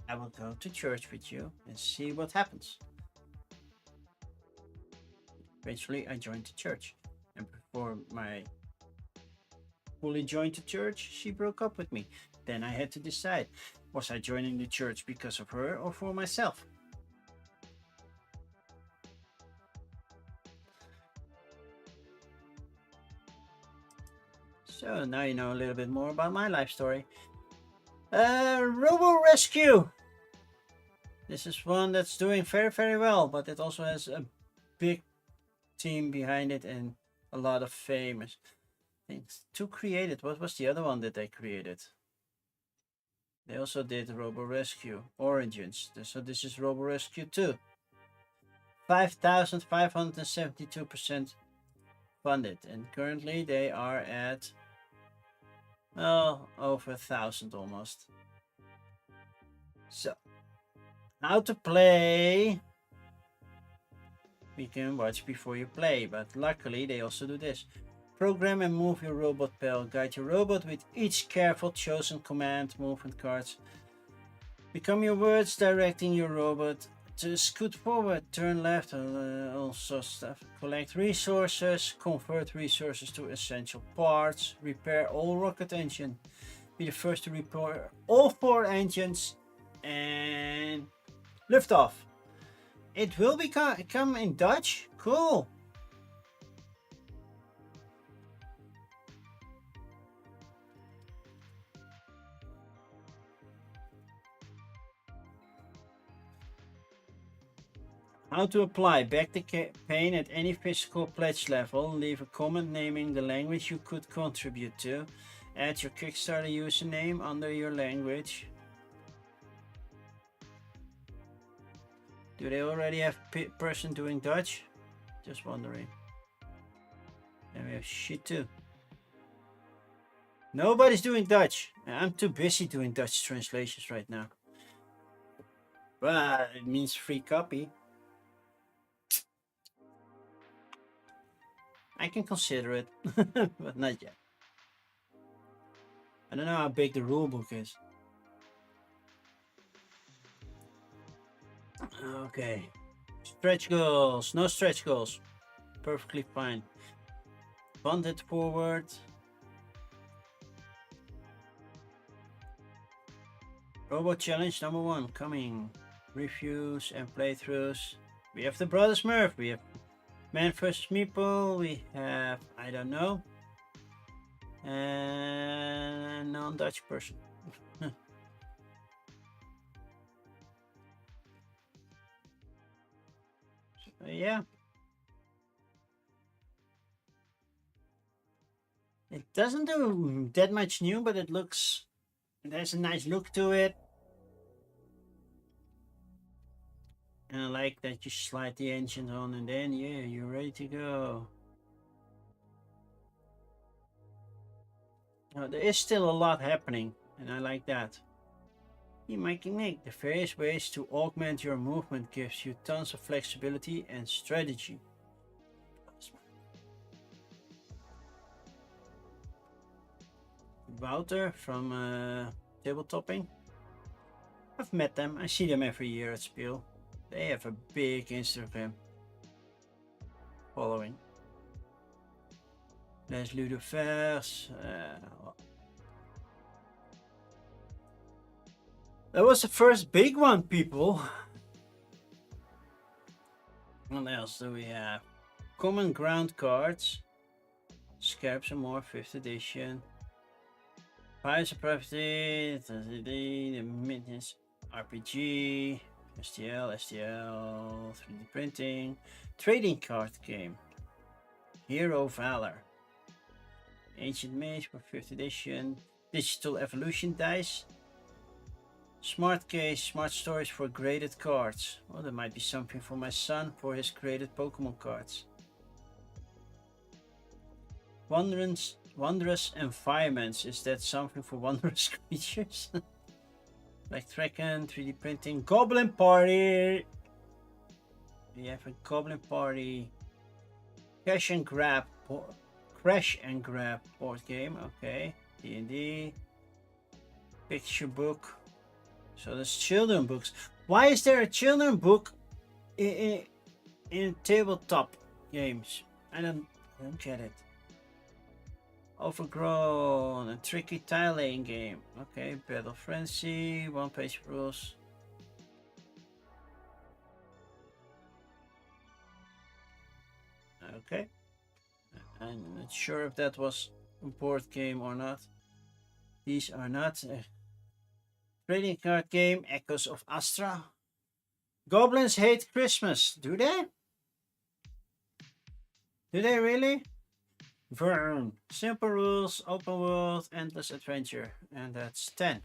I will go to church with you and see what happens. Eventually, I joined the church. And before my fully joined the church, she broke up with me. Then I had to decide, was I joining the church because of her or for myself? So now you know a little bit more about my life story. Robo Rescue. This is one that's doing very, very well, but it also has a big team behind it and a lot of famous things to create it. What was the other one that they created? They also did Robo Rescue Origins. So this is Robo Rescue 2. 5,572% funded, and currently they are at, well, over 1,000 almost. So, how to play? We can watch before you play, but luckily they also do this. Program and move your robot pal. Guide your robot with each careful chosen command, movement cards. Become your words directing your robot to scoot forward, turn left, also stuff. Collect resources, convert resources to essential parts, repair all rocket engine. Be the first to repair all 4 engines and lift off. It will come in Dutch. Cool. How to apply. Back the campaign at any physical pledge level. Leave a comment naming the language you could contribute to. Add your Kickstarter username under your language. Do they already have person doing Dutch? Just wondering. And we have shit too. Nobody's doing Dutch. I'm too busy doing Dutch translations right now. But it means free copy. I can consider it, but not yet. I don't know how big the rulebook is. Okay. Stretch goals. No stretch goals. Perfectly fine. Bonded forward. Robot challenge number 1 coming. Reviews and playthroughs. We have the Brother Smurf. We have Man vs. Meeple. We have I don't know. And non-Dutch person. So, yeah. It doesn't do that much new, but it has a nice look to it. And I like that you slide the engine on and then, yeah, you're ready to go. Now, there is still a lot happening, and I like that. Nick, the various ways to augment your movement gives you tons of flexibility and strategy. Wouter from Tabletopping. I've met them. I see them every year at Spiel. They have a big Instagram following. Les Ludovers. That was the first big one, people. What else do we have? Common Ground cards. Scarabs and more, 5th edition. Pirates of Privacy, the Minions RPG, STL, 3D printing, trading card game, Hero Valor, Ancient Mage for 5th edition, Digital Evolution dice, Smart Case, Smart Storage for graded cards. Well, that might be something for my son for his graded Pokemon cards. Wondrous environments. Is that something for wondrous creatures? Like Dragon, 3D printing, Goblin Party. We have a Goblin Party. Crash and grab board game. Okay. D&D. Picture book. So there's children books. Why is there a children book in tabletop games? I don't get it. Overgrown, a tricky tile laying game. Okay, Battle Frenzy, 1-page rules. Okay. I'm not sure if that was a board game or not. These are not. Trading card game, Echoes of Astra. Goblins hate Christmas, do they? Do they really? Vern, simple rules, open world, endless adventure, and that's 10.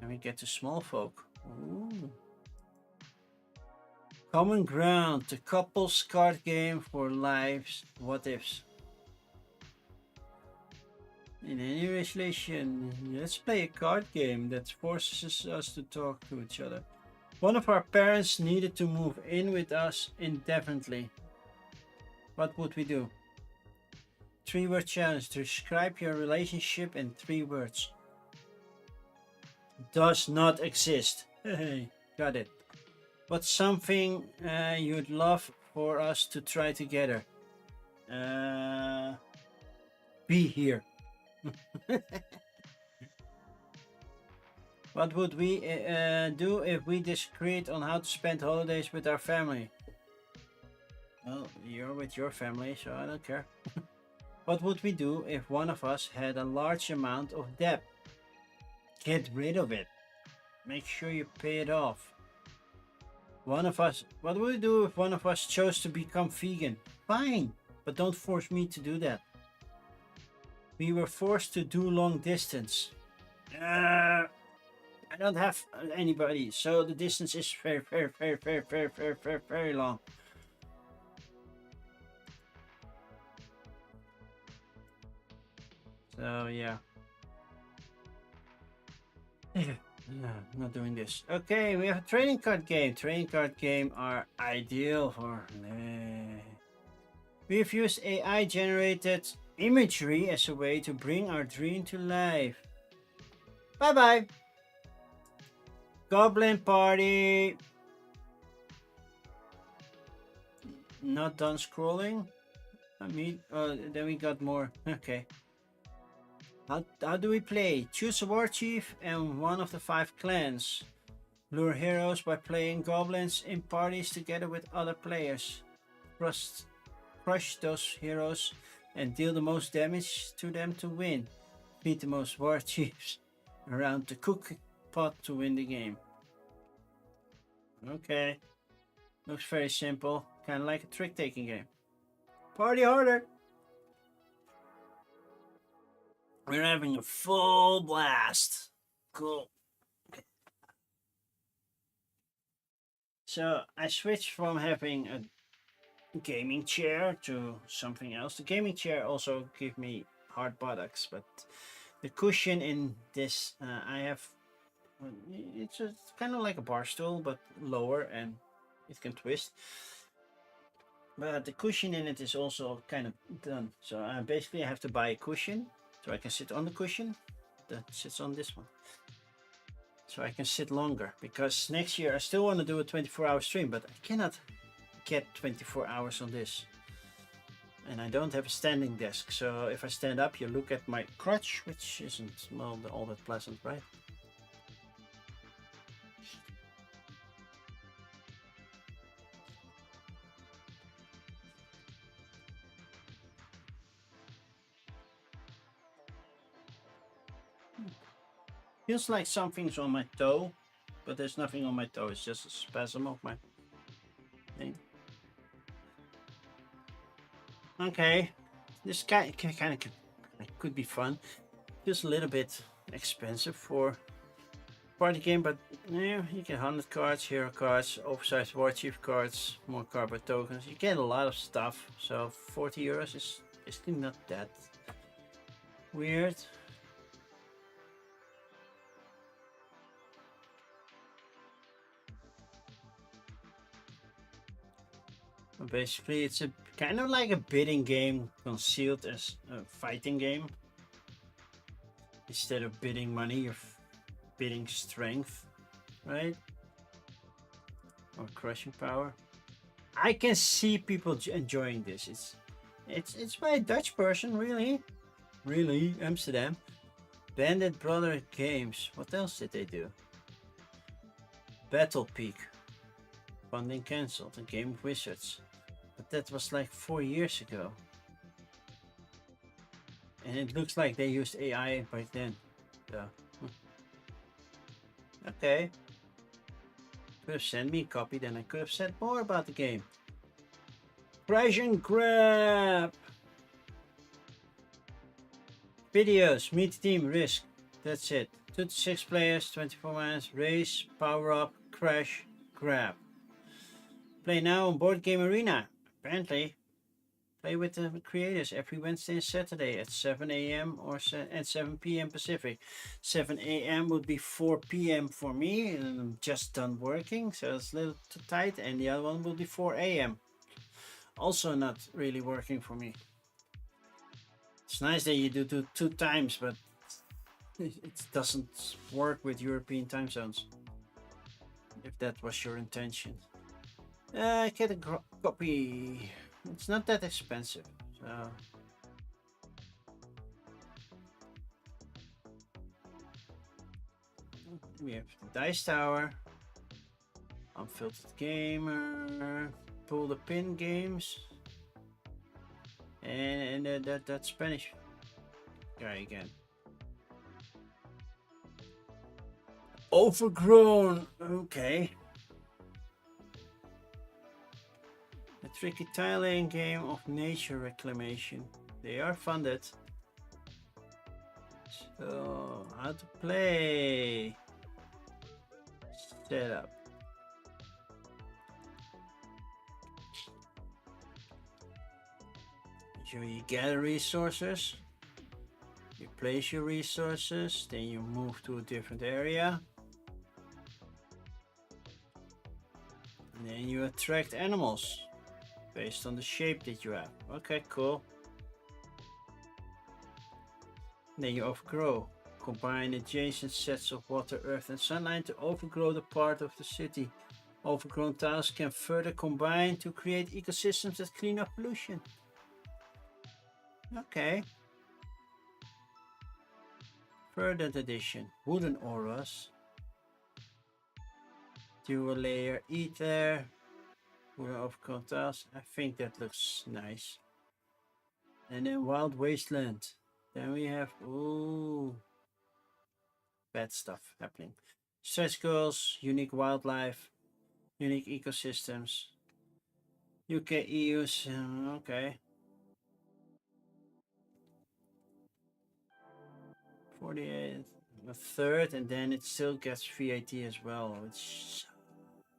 And we get to small folk. Ooh. Common Ground, the couples card game for life's what ifs. In any relation, let's play a card game that forces us to talk to each other. One of our parents needed to move in with us indefinitely. What would we do? 3-word challenge. Describe your relationship in 3 words. Does not exist. Hey, got it. What's something you'd love for us to try together? Be here. What would we do if we disagreed on how to spend holidays with our family? Well, you're with your family, so I don't care. What would we do if one of us had a large amount of debt? Get rid of it. Make sure you pay it off. One of us, what would we do if one of us chose to become vegan? Fine, but don't force me to do that. We were forced to do long distance. I don't have anybody, so the distance is very, very, very, very, very, very, very, very long. So yeah. Not doing this. Okay, we have a trading card game. Trading card game are ideal for. We've used AI generated imagery as a way to bring our dream to life. Bye bye. Goblin party. Not done scrolling. I mean, then we got more. Okay. How do we play? Choose a war chief and one of the 5 clans. Lure heroes by playing goblins in parties together with other players. Crush those heroes and deal the most damage to them to win. Beat the most war chiefs around the cook pot to win the game. Okay. Looks very simple. Kind of like a trick-taking game. Party harder! We're having a full blast. Cool. Okay. So I switched from having a gaming chair to something else. The gaming chair also gave me hard buttocks, but the cushion in this I have. It's kind of like a bar stool, but lower and it can twist. But the cushion in it is also kind of done. So I basically have to buy a cushion. So I can sit on the cushion that sits on this one. So I can sit longer, because next year I still want to do a 24-hour stream, but I cannot get 24 hours on this. And I don't have a standing desk, so if I stand up you look at my crutch, which isn't, well, all that pleasant, right? Feels like something's on my toe, but there's nothing on my toe. It's just a spasm of my thing. Okay, this kind of could be fun. Feels a little bit expensive for party game, but yeah, you get 100 cards, hero cards, oversized war chief cards, more cardboard tokens. You get a lot of stuff. So 40 euros is basically not that weird. Basically, it's a kind of like a bidding game concealed as a fighting game. Instead of bidding money, you're bidding strength, right? Or crushing power. I can see people enjoying this. It's by a Dutch person, really, Amsterdam. Bandit Brother Games. What else did they do? Battle Peak. Funding cancelled. A Game of Wizards. But that was like 4 years ago. And it looks like they used AI back then. So. Okay. Could have sent me a copy, then I could have said more about the game. Crash and grab! Videos, meet the team, risk. That's it. 2 to 6 players, 24 minutes, race, power up, crash, grab. Play now on Board Game Arena. Apparently, play with the creators every Wednesday and Saturday at 7 a.m. or at 7 p.m. Pacific. 7 a.m. would be 4 p.m. for me, and I'm just done working, so it's a little too tight. And the other one will be 4 a.m. Also not really working for me. It's nice that you do 2 times, but it doesn't work with European time zones. If that was your intention. Get a copy. It's not that expensive, so. We have the Dice Tower, Unfiltered Gamer, Pull the Pin Games, and that Spanish guy again. Overgrown. Okay. tricky tiling game of nature reclamation. They are funded. So, how to play? Setup. So you gather resources, you place your resources, then you move to a different area. And then you attract animals based on the shape that you have. Okay, cool. Then you overgrow. Combine adjacent sets of water, earth and sunlight to overgrow the part of the city. Overgrown tiles can further combine to create ecosystems that clean up pollution. Okay. Further addition. Wooden auras. Dual layer ether. Wooden overgrown tiles. I think that looks nice. And then wild wasteland. Then we have, ooh, bad stuff happening. Stretch goals, unique wildlife, unique ecosystems. UK EU's, okay. 48, a third, and then it still gets VAT as well, which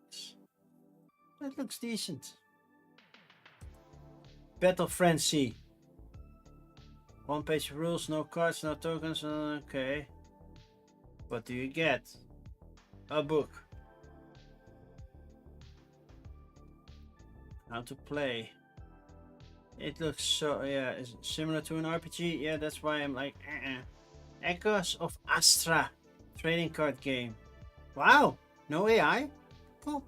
sucks. That looks decent. Battle Frenzy. One page of rules, no cards, no tokens. Okay. What do you get? A book. How to play. It looks so, yeah, it's similar to an RPG. Yeah, that's why I'm like, Echoes of Astra. Trading card game. Wow, no AI? Cool.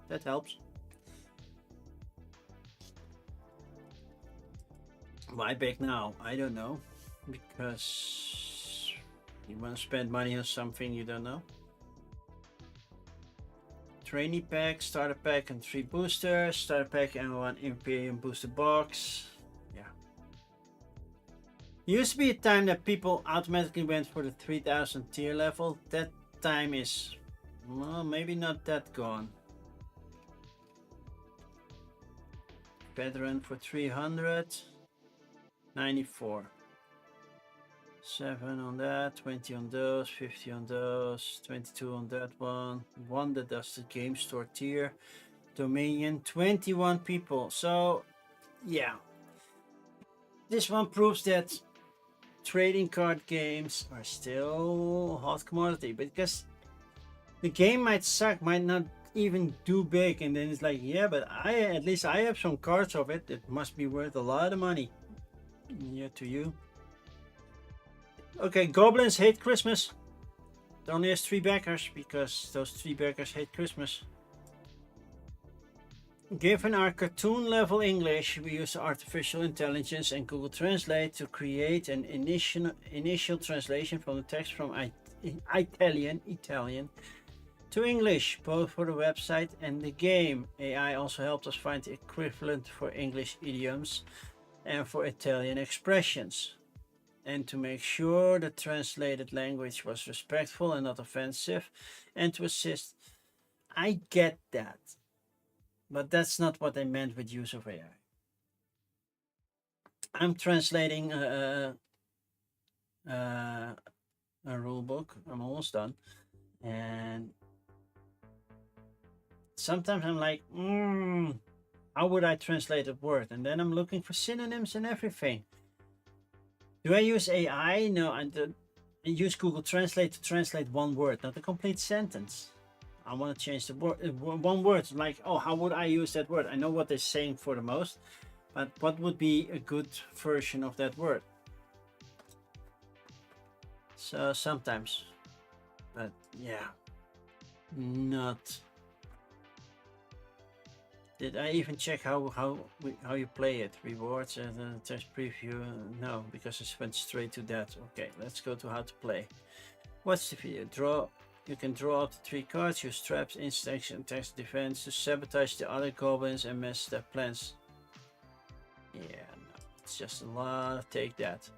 That helps. Why back now? I don't know. Because you want to spend money on something you don't know. Trainee pack, starter pack and 3 boosters, starter pack and 1 Imperium booster box. Yeah. Used to be a time that people automatically went for the 3000 tier level. That time is, well, maybe not that gone. Veteran for 300. 94. 7 on that, 20 on those, 50 on those, 22 on that one. One that does the game store tier. Dominion, 21 people. So, yeah. This one proves that trading card games are still a hot commodity. Because the game might suck, might not even do big. And then it's like, yeah, but at least I have some cards of it. It must be worth a lot of money. Yeah, to you. Okay, goblins hate Christmas. It only has 3 backers because those 3 backers hate Christmas. Given our cartoon level English, we use artificial intelligence and Google Translate to create an initial translation from the text from Italian to English, both for the website and the game. AI also helped us find the equivalent for English idioms and for Italian expressions, and to make sure the translated language was respectful and not offensive, and to assist. I get that, but that's not what I meant with use of AI. I'm translating a rule book. I'm almost done, and sometimes I'm like, how would I translate a word? And then I'm looking for synonyms and everything. Do I use AI? No, I use Google Translate to translate one word, not a complete sentence. I want to change the word, one word, like, oh, how would I use that word? I know what they're saying for the most, but what would be a good version of that word? So sometimes, but yeah, not. Did I even check how you play it? Rewards and test preview? No, because I went straight to that. Okay, let's go to how to play. Watch the video. Draw. You can draw up to 3 cards. Use traps, instant and text defense to sabotage the other goblins and mess their plans. Yeah, no, it's just a lot of take that.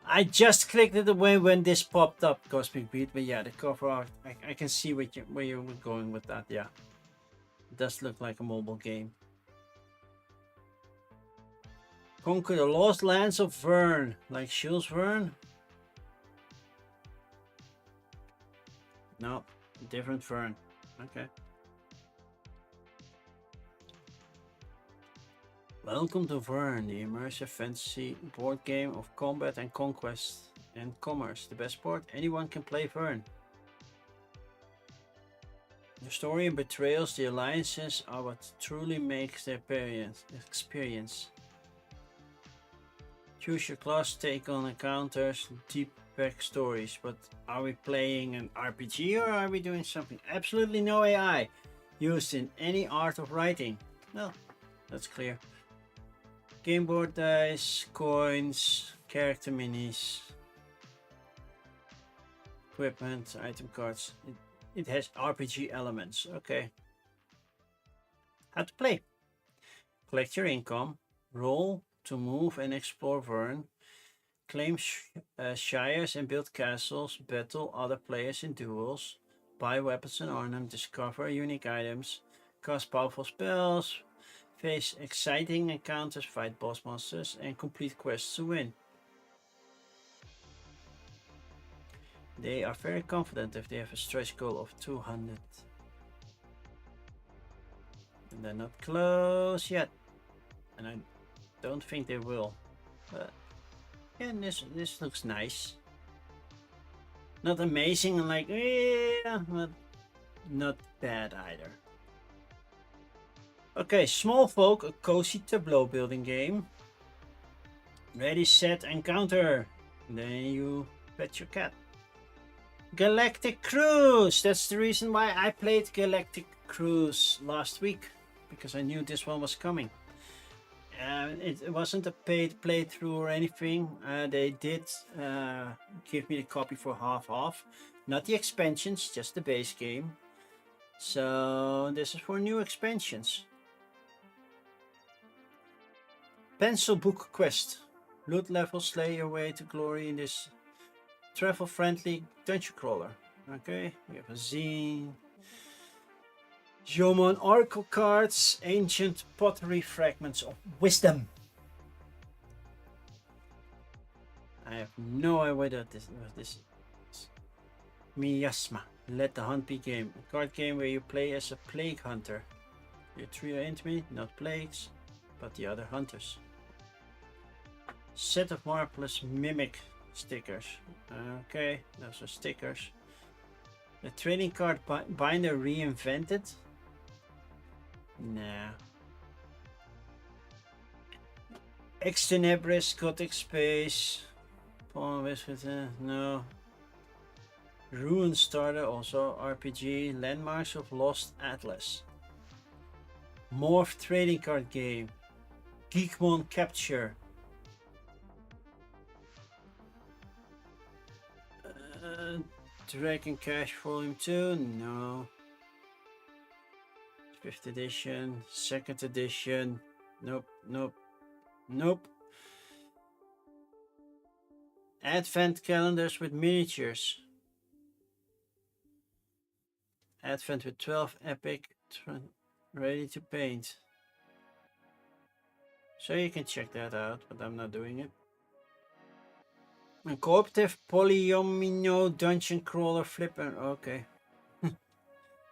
I just clicked it away when this popped up, Cosmic Beat. But yeah, the cover art, I can see where you were going with that. Yeah, it does look like a mobile game. Conquer the Lost Lands of Verne, like Jules Verne. No, different Verne. Okay. Welcome to Verne, the immersive fantasy board game of combat and conquest and commerce. The best part, anyone can play Verne. The story and betrayals, the alliances are what truly makes the experience. Choose your class, take on encounters, deep backstories. But are we playing an RPG or are we doing something? Absolutely no AI used in any art of writing. Well, that's clear. Game board dice, coins, character minis, equipment, item cards. It has RPG elements. Okay. How to play? Collect your income, roll to move and explore Verne, claim shires and build castles, battle other players in duels, buy weapons and ornaments, discover unique items, cast powerful spells, face exciting encounters, fight boss monsters, and complete quests to win. They are very confident if they have a stretch goal of 200. And they're not close yet. And I don't think they will. But yeah, this looks nice. Not amazing and like, yeah, but not bad either. Okay, Small Folk, a cozy tableau building game. Ready, set, encounter. Then you pet your cat. Galactic Cruise! That's the reason why I played Galactic Cruise last week. Because I knew this one was coming. It wasn't a paid playthrough or anything. They did give me the copy for half off. Not the expansions, just the base game. So this is for new expansions. Pencil Book Quest. Loot level, slay your way to glory in this travel-friendly dungeon crawler. Okay, we have a zine. Jomon Oracle cards, ancient pottery fragments of wisdom. I have no idea what this is. Miasma, Let the Hunt Begin. A card game where you play as a plague hunter. Your trio enemy, not plagues, but the other hunters. Set of marvelous mimic stickers. Okay, those are stickers. The trading card binder reinvented. Nah. Extenebris, Gothic Space. Pawn Wizard, no. Ruin Starter, also RPG. Landmarks of Lost Atlas. Morph trading card game. Geekmon Capture. Dragon Cash Volume 2, no. 5th edition, 2nd edition, nope, nope, nope. Advent calendars with miniatures. Advent with 12 epic, ready to paint. So you can check that out, but I'm not doing it. A cooperative polyomino dungeon crawler flipper. Okay.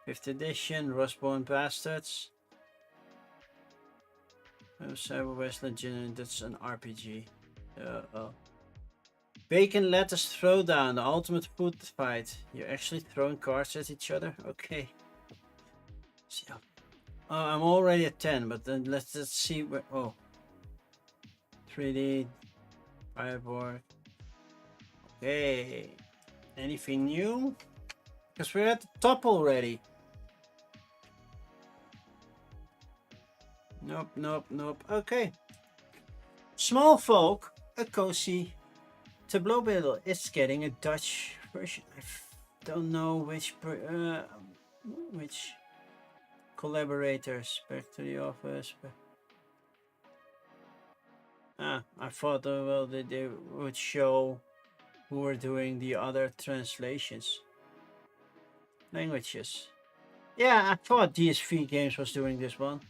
5th edition, Rustborn Bastards. Cyber West Legend, that's an RPG. Bacon Lettuce Throwdown, the ultimate food fight. You're actually throwing cards at each other? Okay. So, I'm already at 10, but then let's just see where. Oh. 3D. Fireborg. Okay. Anything new? Because we're at the top already. Nope, nope, nope. Okay. Small Folk, a cozy tableau builder. It's getting a Dutch version. I don't know which collaborators. Back to the office. I thought well they would show who were doing the other translations. Languages. Yeah, I thought DSV Games was doing this one.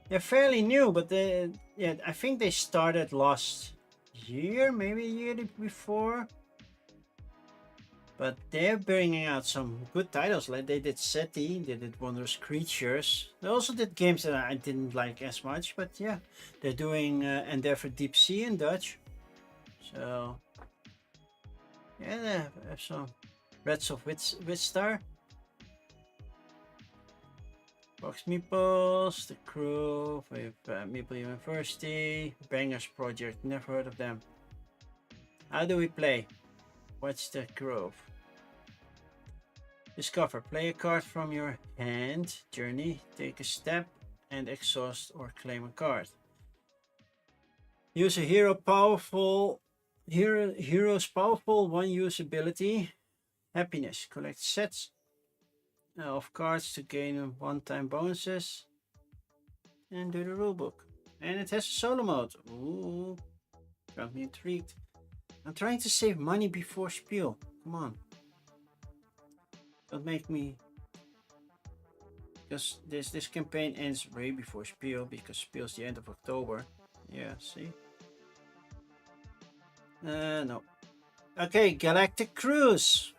They're fairly new, but yeah, I think they started last year, maybe a year before. But they're bringing out some good titles. Like they did SETI, they did Wondrous Creatures. They also did games that I didn't like as much. But yeah, they're doing Endeavor Deep Sea in Dutch. So yeah, they have some Reds of Witstar, Box Meeples, The Crew with Meeple University, Bangers Project. Never heard of them. How do we play? What's the grove? Discover. Play a card from your hand. Journey. Take a step and exhaust or claim a card. Use a hero's powerful one-use ability. Happiness. Collect sets of cards to gain one-time bonuses. And do the rulebook. And it has a solo mode. Ooh. Got me intrigued. I'm trying to save money before Spiel. Come on. Don't make me... Because this campaign ends way before Spiel, because Spiel's the end of October. Yeah, see? No. Okay, Galactic Cruise.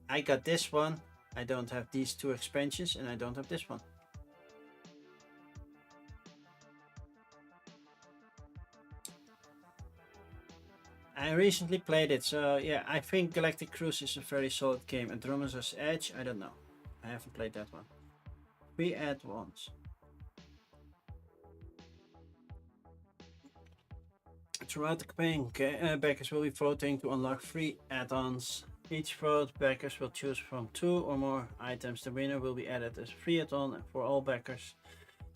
I got this one. I don't have these two expansions, and I don't have this one. I recently played it, so yeah, I think Galactic Cruise is a very solid game. Andromeda's Edge, I don't know. I haven't played that one. We add ones. Throughout the campaign, backers will be voting to unlock 3 add-ons. Each vote, backers will choose from 2 or more items. The winner will be added as a free add-on for all backers.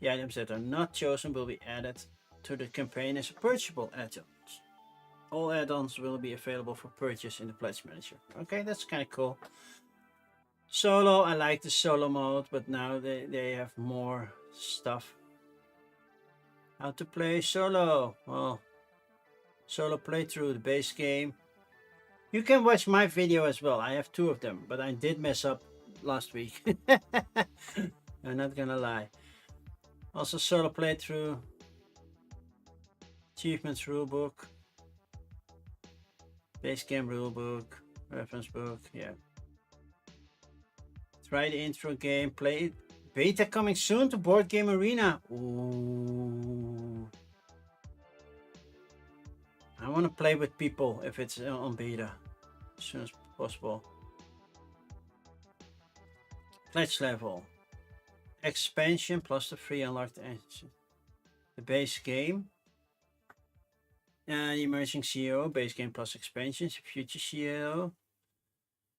The items that are not chosen will be added to the campaign as purchasable add-ons. All add-ons will be available for purchase in the Pledge Manager. Okay, that's kind of cool. Solo, I like the solo mode, but now they have more stuff. How to play solo? Well, solo playthrough, the base game. You can watch my video as well. I have 2 of them, but I did mess up last week. I'm not gonna lie. Also solo playthrough. Achievements rulebook. Base game rulebook. Reference book, yeah. Try the intro game. Play beta coming soon to Board Game Arena. Ooh. I want to play with people if it's on beta as soon as possible. Pledge level. Expansion plus the free unlocked engine. The base game. Emerging CEO. Base game plus expansions. Future CEO.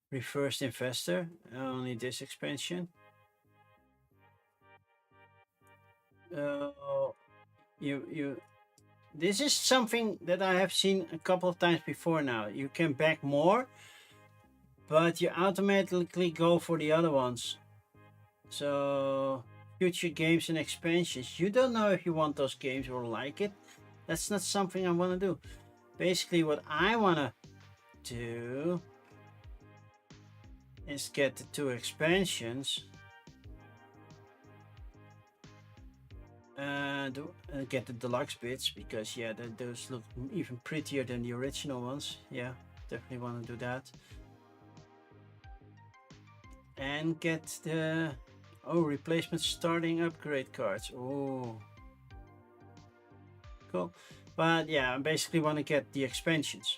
Reversed Investor. Only this expansion. This is something that I have seen a couple of times before now. You can back more, but you automatically go for the other ones. So future games and expansions. You don't know if you want those games or like it. That's not something I want to do. Basically what I want to do is get the 2 expansions. Get the deluxe bits, because yeah, those look even prettier than the original ones. Yeah, definitely want to do that. And get the replacement starting upgrade cards. Oh, cool. But yeah, I basically want to get the expansions.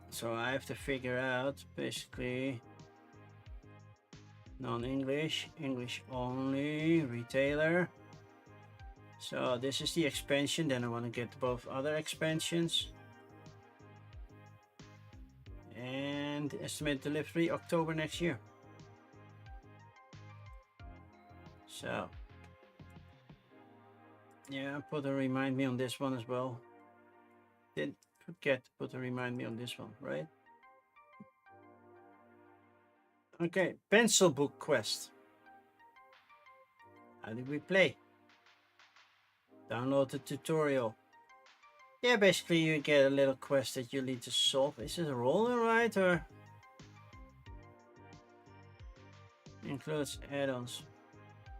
So I have to figure out basically non-English, English only, retailer. So this is the expansion. Then I want to get both other expansions. And estimated delivery October next year. So yeah, put a remind me on this one as well. Didn't forget to put a remind me on this one, right? Okay, pencil book quest. How did we play? Download the tutorial. Yeah, basically you get a little quest that you need to solve. Is it a roller right or includes add-ons?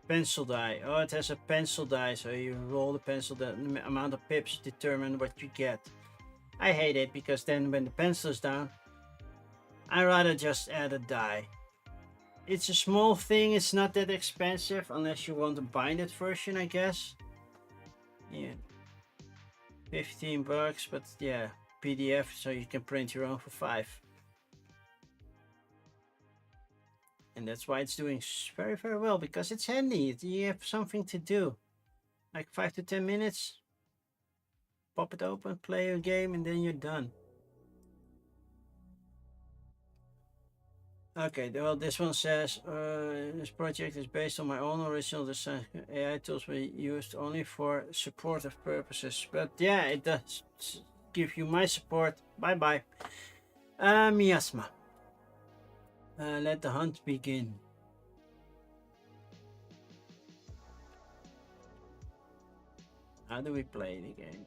Pencil die. Oh, it has a pencil die, so you roll the pencil, the amount of pips determine what you get. I hate it because then when the pencil is down, I rather just add a die. It's a small thing, it's not that expensive unless you want a binded version, I guess. Yeah, 15 bucks, but yeah, PDF, so you can print your own for 5. And that's why it's doing very, very well, because it's handy. You have something to do. Like 5 to 10 minutes. Pop it open, play a game, and then you're done. Okay, well, this one says, this project is based on my own original design. AI tools were used only for supportive purposes. But yeah, it does give you my support. Bye-bye. Miasma. Let the hunt begin. How do we play the game?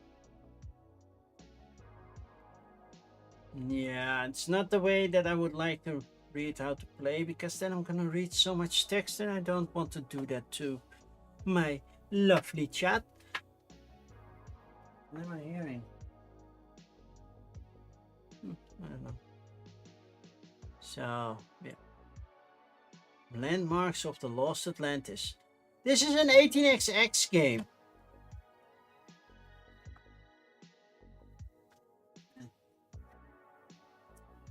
Yeah, it's not the way that I would like to read how to play, because then I'm gonna read so much text and I don't want to do that to my lovely chat. What am I hearing? I don't know. So, yeah. Landmarks of the Lost Atlantis. This is an 18xx game.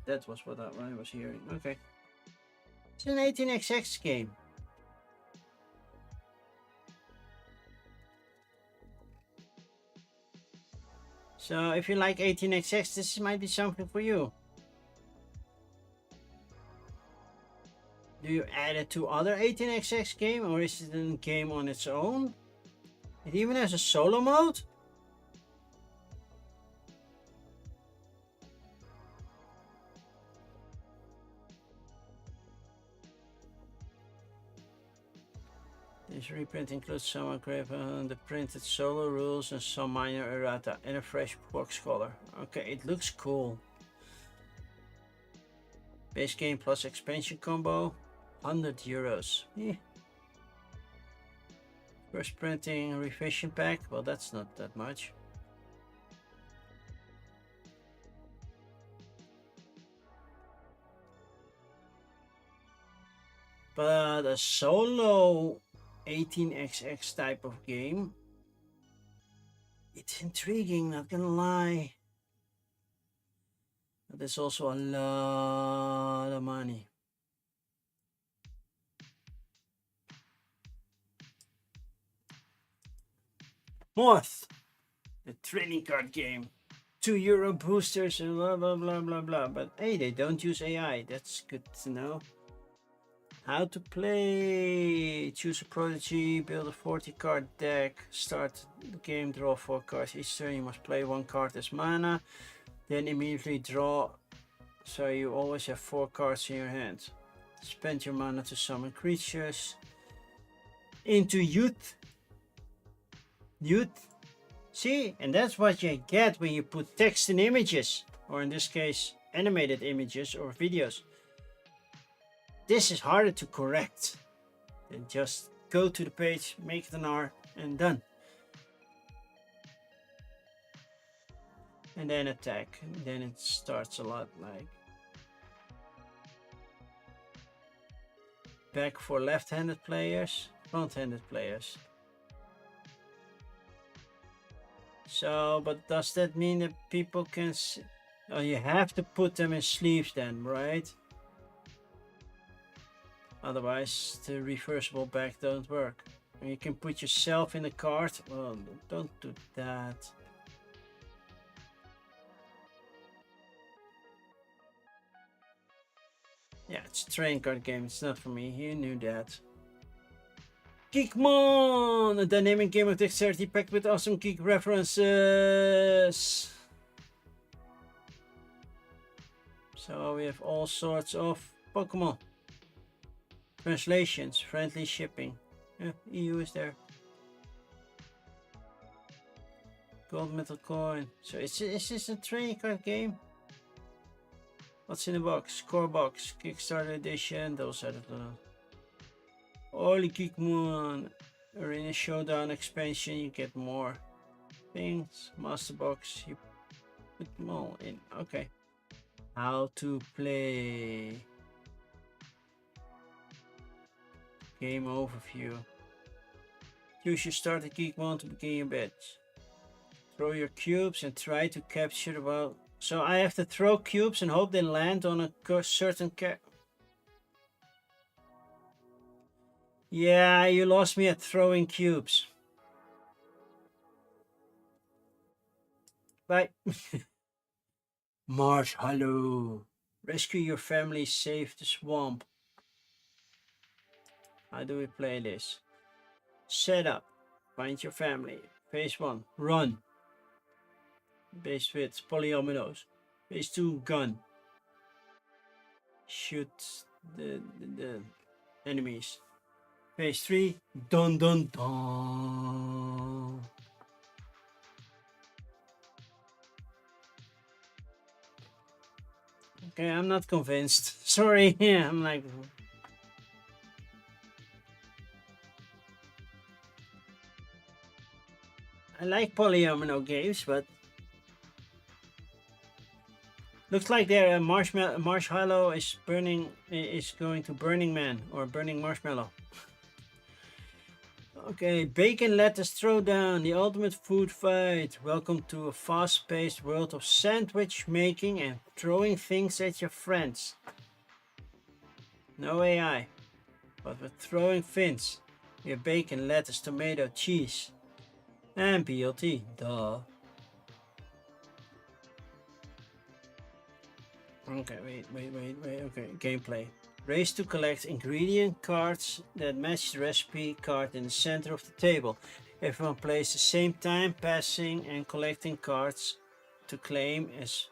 That was what I was hearing. Okay. It's an 18xx game. So if you like 18xx, this might be something for you. Do you add it to other 18xx game, or is it a game on its own? It even has a solo mode? This reprint includes some engraved on the printed solo rules and some minor errata and a fresh box color. Okay, it looks cool. Base game plus expansion combo, 100 euros. Yeah. First printing revision pack, well, that's not that much. But a solo 18xx type of game, it's intriguing, not gonna lie. But there's also a lot of money. Moth, the trading card game. €2 boosters and blah blah blah blah blah. But hey, they don't use AI. That's good to know. How to play. Choose a prodigy, build a 40 card deck, start the game, draw 4 cards each turn. You must play 1 card as mana, then immediately draw, so you always have 4 cards in your hand. Spend your mana to summon creatures. Into youth. See, and that's what you get when you put text in images, or in this case animated images or videos. This is harder to correct than just go to the page, make it an R, and done. And then attack, and then it starts a lot like back for left-handed players, front-handed players. So, but does that mean that people can see? Oh, you have to put them in sleeves then, right? Otherwise, the reversible back don't work. And you can put yourself in the card. Well, don't do that. Yeah, it's a trading card game. It's not for me. You knew that. Geekmon! A dynamic game of dexterity packed with awesome geek references. So we have all sorts of Pokemon. Translations, friendly shipping. Yeah, EU is there. Gold metal coin. So is this a trading card game? What's in the box? Core box, Kickstarter edition. Those are the Holy Geek Moon Arena Showdown expansion. You get more things. Master box. You put them all in. Okay. How to play. Game overview. Use your starter geek wand to begin your bets. Throw your cubes and try to capture the ball. So I have to throw cubes and hope they land on a certain Yeah, you lost me at throwing cubes. Bye. Marsh Hollow. Rescue your family, save the swamp. How do we play this? Setup. Find your family. Phase 1. Run. Base with polyominoes. Phase 2. Gun. Shoot the enemies. Phase 3. Dun dun dun. Okay, I'm not convinced. Sorry. Yeah, I'm like... I like polyomino games, but... Looks like their marshmallow is going to Burning Man or Burning Marshmallow. Okay, bacon lettuce throwdown, the ultimate food fight. Welcome to a fast-paced world of sandwich making and throwing things at your friends. No AI, but with throwing fins. We have bacon, lettuce, tomato, cheese, and BLT. Duh. Okay, wait. Okay, gameplay. Race to collect ingredient cards that match the recipe card in the center of the table. Everyone plays the same time, passing and collecting cards to claim as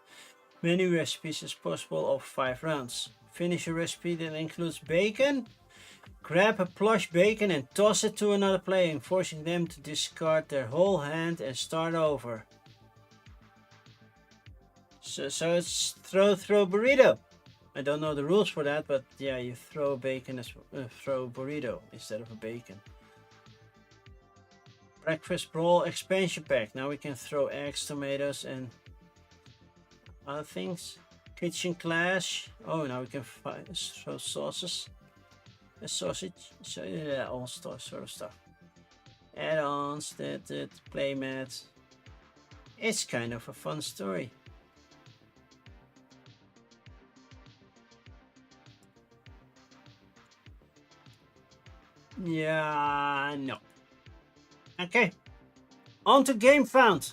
many recipes as possible over 5 rounds. Finish a recipe that includes bacon. Grab a plush bacon and toss it to another player, forcing them to discard their whole hand and start over. So it's throw burrito. I don't know the rules for that, but yeah, you throw bacon as throw burrito instead of a bacon. Breakfast Brawl expansion pack. Now we can throw eggs, tomatoes, and other things. Kitchen Clash. Oh, now we can throw sauces. A sausage. So yeah, all sort of stuff. Add-ons, that playmat. It's kind of a fun story. Yeah, no. Okay. On to Game Found.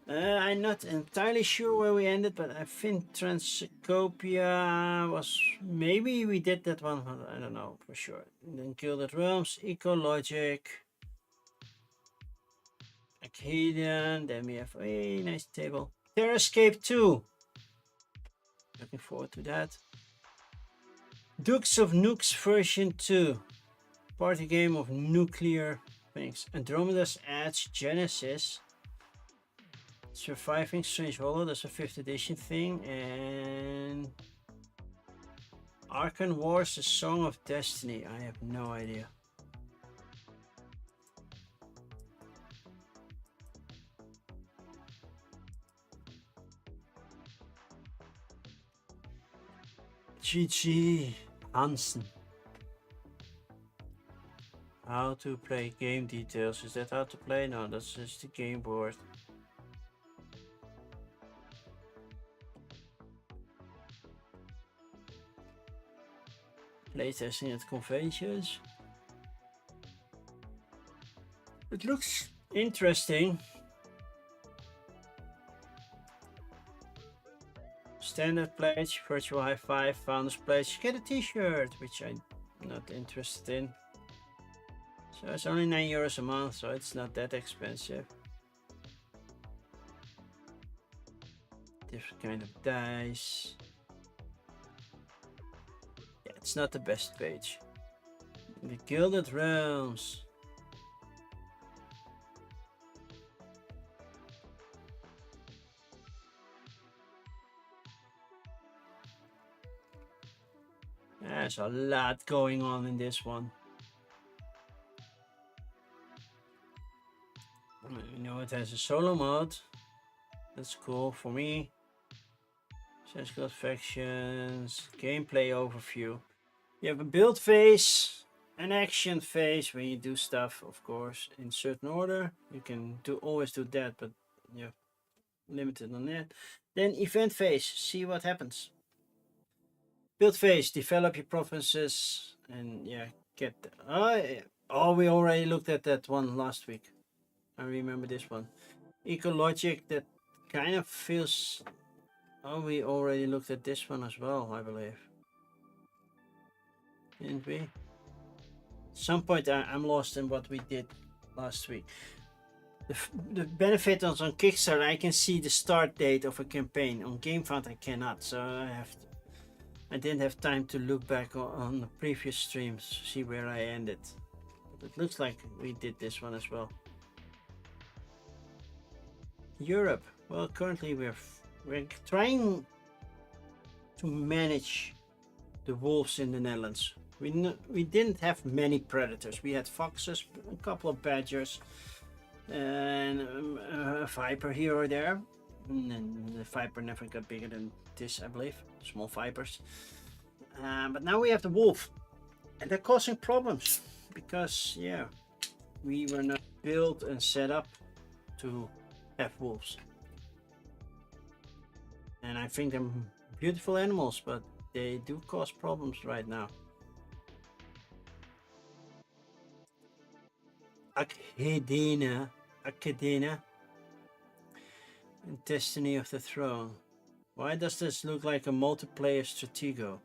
I'm not entirely sure where we ended, but I think Transcopia was... Maybe we did that one, but I don't know for sure. And then Gilded Realms, Ecologic, Arcadian, then we have a nice table. Terrascape 2. Looking forward to that. Dukes of Nukes version 2. Party game of nuclear things. Andromeda's Edge Genesis. Surviving Strange Hollow, that's a 5th edition thing. And Arkan Wars, the Song of Destiny. I have no idea. GG Hansen. How to play game details. Is that how to play? No, that's just the game board. Playtesting at conventions. It looks interesting. Standard pledge, virtual high five, founders pledge, get a t-shirt, which I'm not interested in. So it's only €9 a month, so it's not that expensive. Different kind of dice. Yeah, It's not the best page. The Gilded Realms. There's a lot going on in this one. You know, it has a solo mode. That's cool for me. Sensical factions, gameplay overview. You have a build phase, an action phase where you do stuff, of course, in certain order. You can always do that, but you're limited on that. Then event phase, see what happens. Build phase, develop your provinces, and yeah, get. Oh, we already looked at that one last week. I remember this one. Ecologic, that kind of feels. Oh, we already looked at this one as well, I believe. Didn't we? At some point, I'm lost in what we did last week. The benefit on Kickstarter, I can see the start date of a campaign. On GameFound, I cannot, so I didn't have time to look back on the previous streams to see where I ended. But it looks like we did this one as well. Europe. Well, currently we're trying to manage the wolves in the Netherlands. We didn't have many predators. We had foxes, a couple of badgers, and a viper here or there. And the viper never got bigger than this, I believe. Small vipers. But now we have the wolf, and they're causing problems because, yeah, we were not built and set up to have wolves. And I think they're beautiful animals, but they do cause problems right now. Acadena, and Destiny of the Throne. Why does this look like a multiplayer Stratego?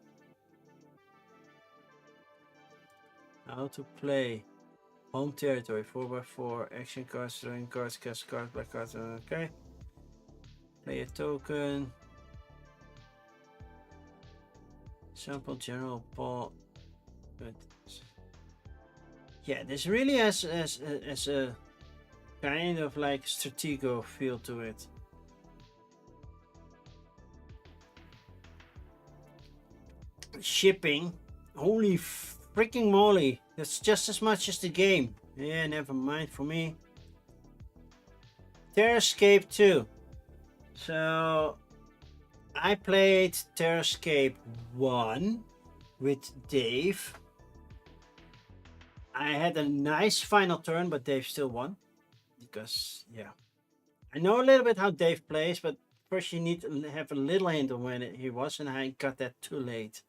How to play. Home territory, 4x4, action cards, drawing cards, cast cards, black cards, okay. Play a token. Sample general Paul. But yeah, this really has a kind of like Stratego feel to it. Shipping, holy freaking moly, that's just as much as the game. Yeah, never mind for me. Terrascape 2. So I played Terrascape 1 with Dave. I had a nice final turn, but Dave still won. Because, yeah. I know a little bit how Dave plays, but first you need to have a little hint on when he was, and I got that too late.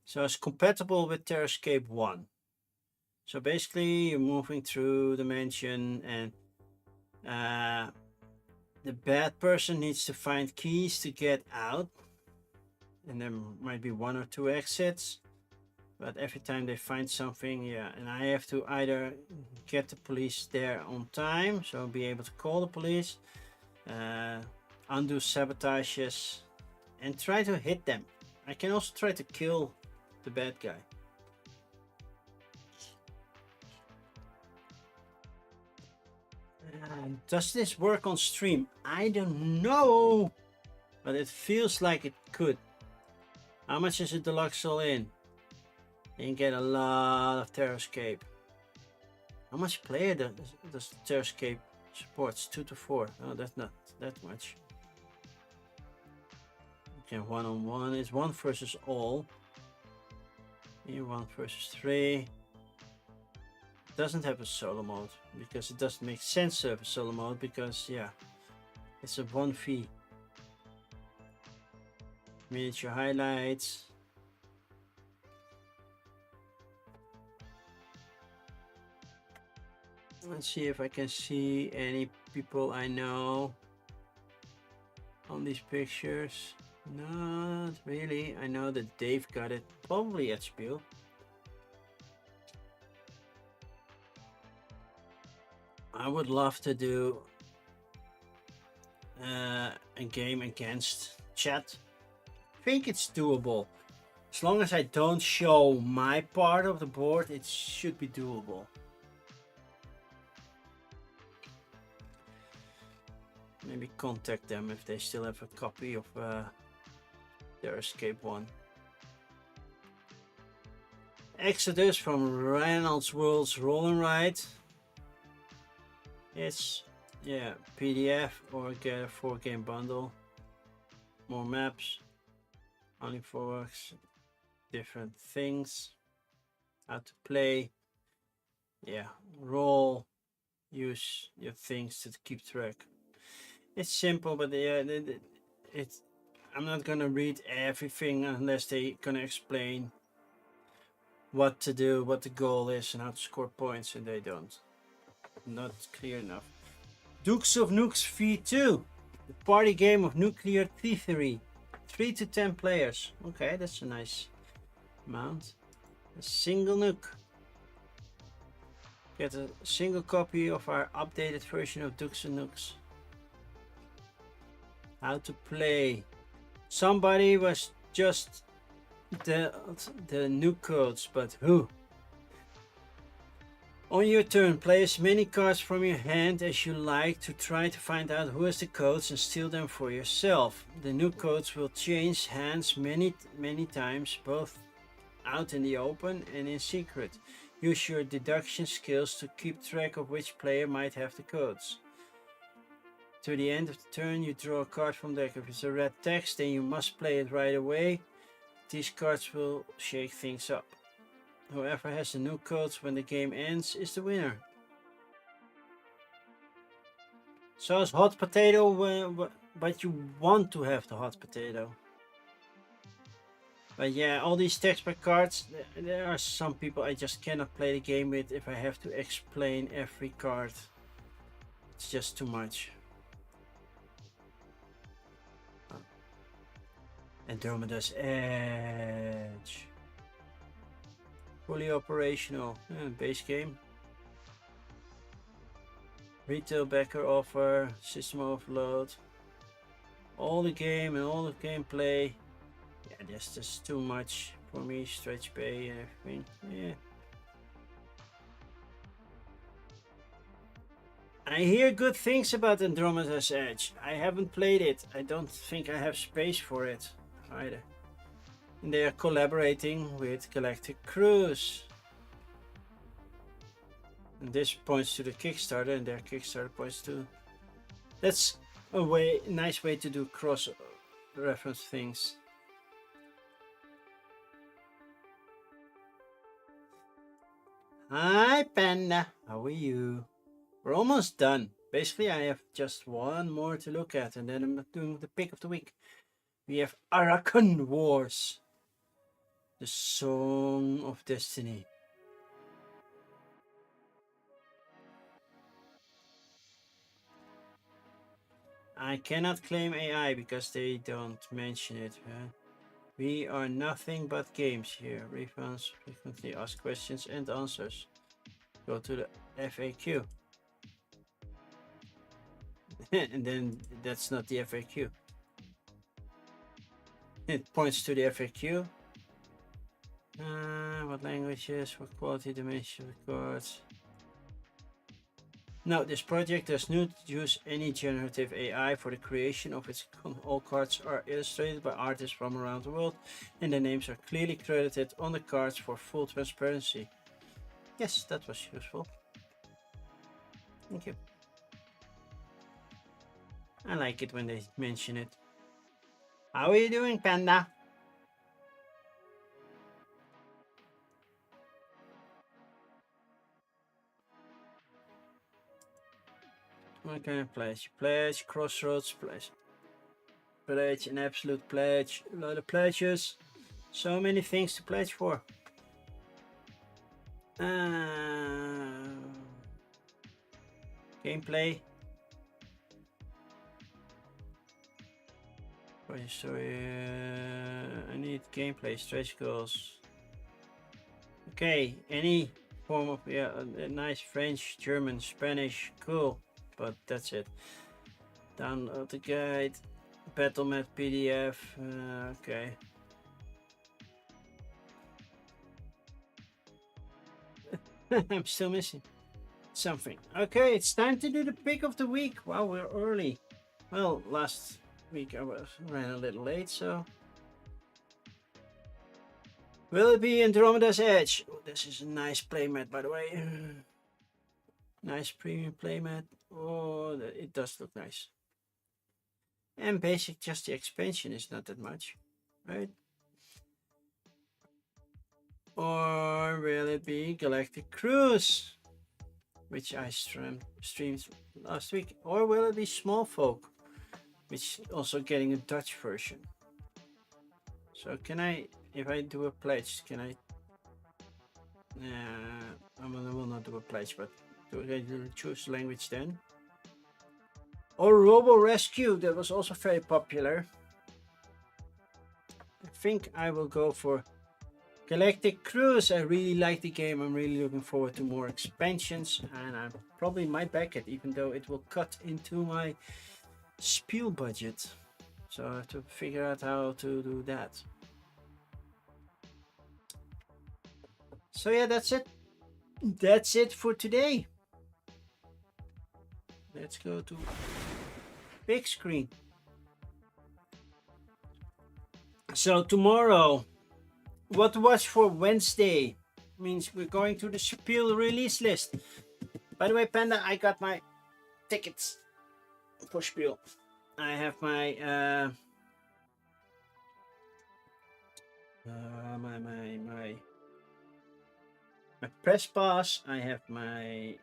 So it's compatible with Terrascape 1. So basically you're moving through the mansion, and the bad person needs to find keys to get out. And there might be 1 or 2 exits. But every time they find something, yeah, and I have to either get the police there on time, so be able to call the police, undo sabotages, and try to hit them. I can also try to kill the bad guy. Does this work on stream? I don't know, but it feels like it could. How much is a deluxe all in? You can get a lot of Terrascape. How much player does Terrascape supports? 2 to 4. Oh, that's not that much. Okay, 1-on-1 is 1 versus all. Here 1 versus 3. Doesn't have a solo mode because it doesn't make sense to have a solo mode because, yeah, it's a 1v. Miniature highlights. Let's see if I can see any people I know on these pictures. Not really. I know that Dave got it probably at Spiel. I would love to do a game against chat. I think it's doable. As long as I don't show my part of the board, it should be doable. Maybe contact them if they still have a copy of their Escape one. Exodus from Reynolds World's Roll and Ride. It's, yeah, PDF or get a 4-game bundle. More maps. Only 4 works. Different things. How to play. Yeah, roll. Use your things to keep track. It's simple, but yeah, I'm not gonna read everything unless they're gonna explain what to do, what the goal is, and how to score points, and they don't. Not clear enough. Dukes of Nukes V2, the party game of nuclear thievery. 3 to 10 players. Okay, that's a nice amount. A single nuke. Get a single copy of our updated version of Dukes of Nukes. How to play. Somebody was just the nuke codes, but who? On your turn, play as many cards from your hand as you like to try to find out who has the codes and steal them for yourself. The nuke codes will change hands many times, both out in the open and in secret. Use your deduction skills to keep track of which player might have the codes. To the end of the turn, you draw a card from the deck. If it's a red text, then you must play it right away. These cards will shake things up. Whoever has the nuke codes when the game ends is the winner. So it's hot potato, but you want to have the hot potato. But yeah, all these text pack cards, there are some people I just cannot play the game with if I have to explain every card. It's just too much. Andromeda's Edge. Fully operational. Base game. Retail backer offer. System overload. All the game and all the gameplay. Yeah, that's just too much for me. Stretch pay and everything. Yeah. I hear good things about Andromeda's Edge. I haven't played it. I don't think I have space for it either. And they are collaborating with Galactic Cruise. And this points to the Kickstarter, and their Kickstarter points to... That's a nice way to do cross-reference things. Hi Panda, how are you? We're almost done. Basically, I have just one more to look at, and then I'm doing the pick of the week. We have Arakan Wars. The Song of Destiny. I cannot claim AI because they don't mention it. We are nothing but games here. Refunds, frequently asked questions and answers. Go to the FAQ. And then that's not the FAQ. It points to the FAQ. What languages, what quality dimension records. No, this project does not use any generative AI for the creation of its all cards are illustrated by artists from around the world, and the names are clearly credited on the cards for full transparency. Yes, that was useful. Thank you. I like it when they mention it. How are you doing, Panda? What kind of pledge? Pledge, Crossroads, pledge. Pledge, an absolute pledge, a lot of pledges. So many things to pledge for. Gameplay. So I need gameplay, stretch goals. Okay, any form of, yeah, a nice French, German, Spanish, cool, but that's it. Download the guide. Battlemat PDF. Okay. I'm still missing something. Okay, it's time to do the pick of the week. Wow, we're early. Well, last week I ran a little late, so. Will it be Andromeda's Edge? Oh, this is a nice playmat, by the way. Nice premium playmat. Oh, it does look nice. And basic, just the expansion is not that much, right? Or will it be Galactic Cruise, which I streamed last week? Or will it be Small Folk, which is also getting a Dutch version? So can I, if I do a pledge, can I? I will not do a pledge, but do I choose language then? Or Robo Rescue, that was also very popular. I think I will go for Galactic Cruise. I really like the game. I'm really looking forward to more expansions, and I probably might back it, even though it will cut into my spiel budget. So I have to figure out how to do that. So yeah, that's it. That's it for today. Let's go to big screen. So tomorrow, what to watch for Wednesday means we're going to the Spiel release list. By the way, Panda, I got my tickets for Spiel. I have my my press pass. I have my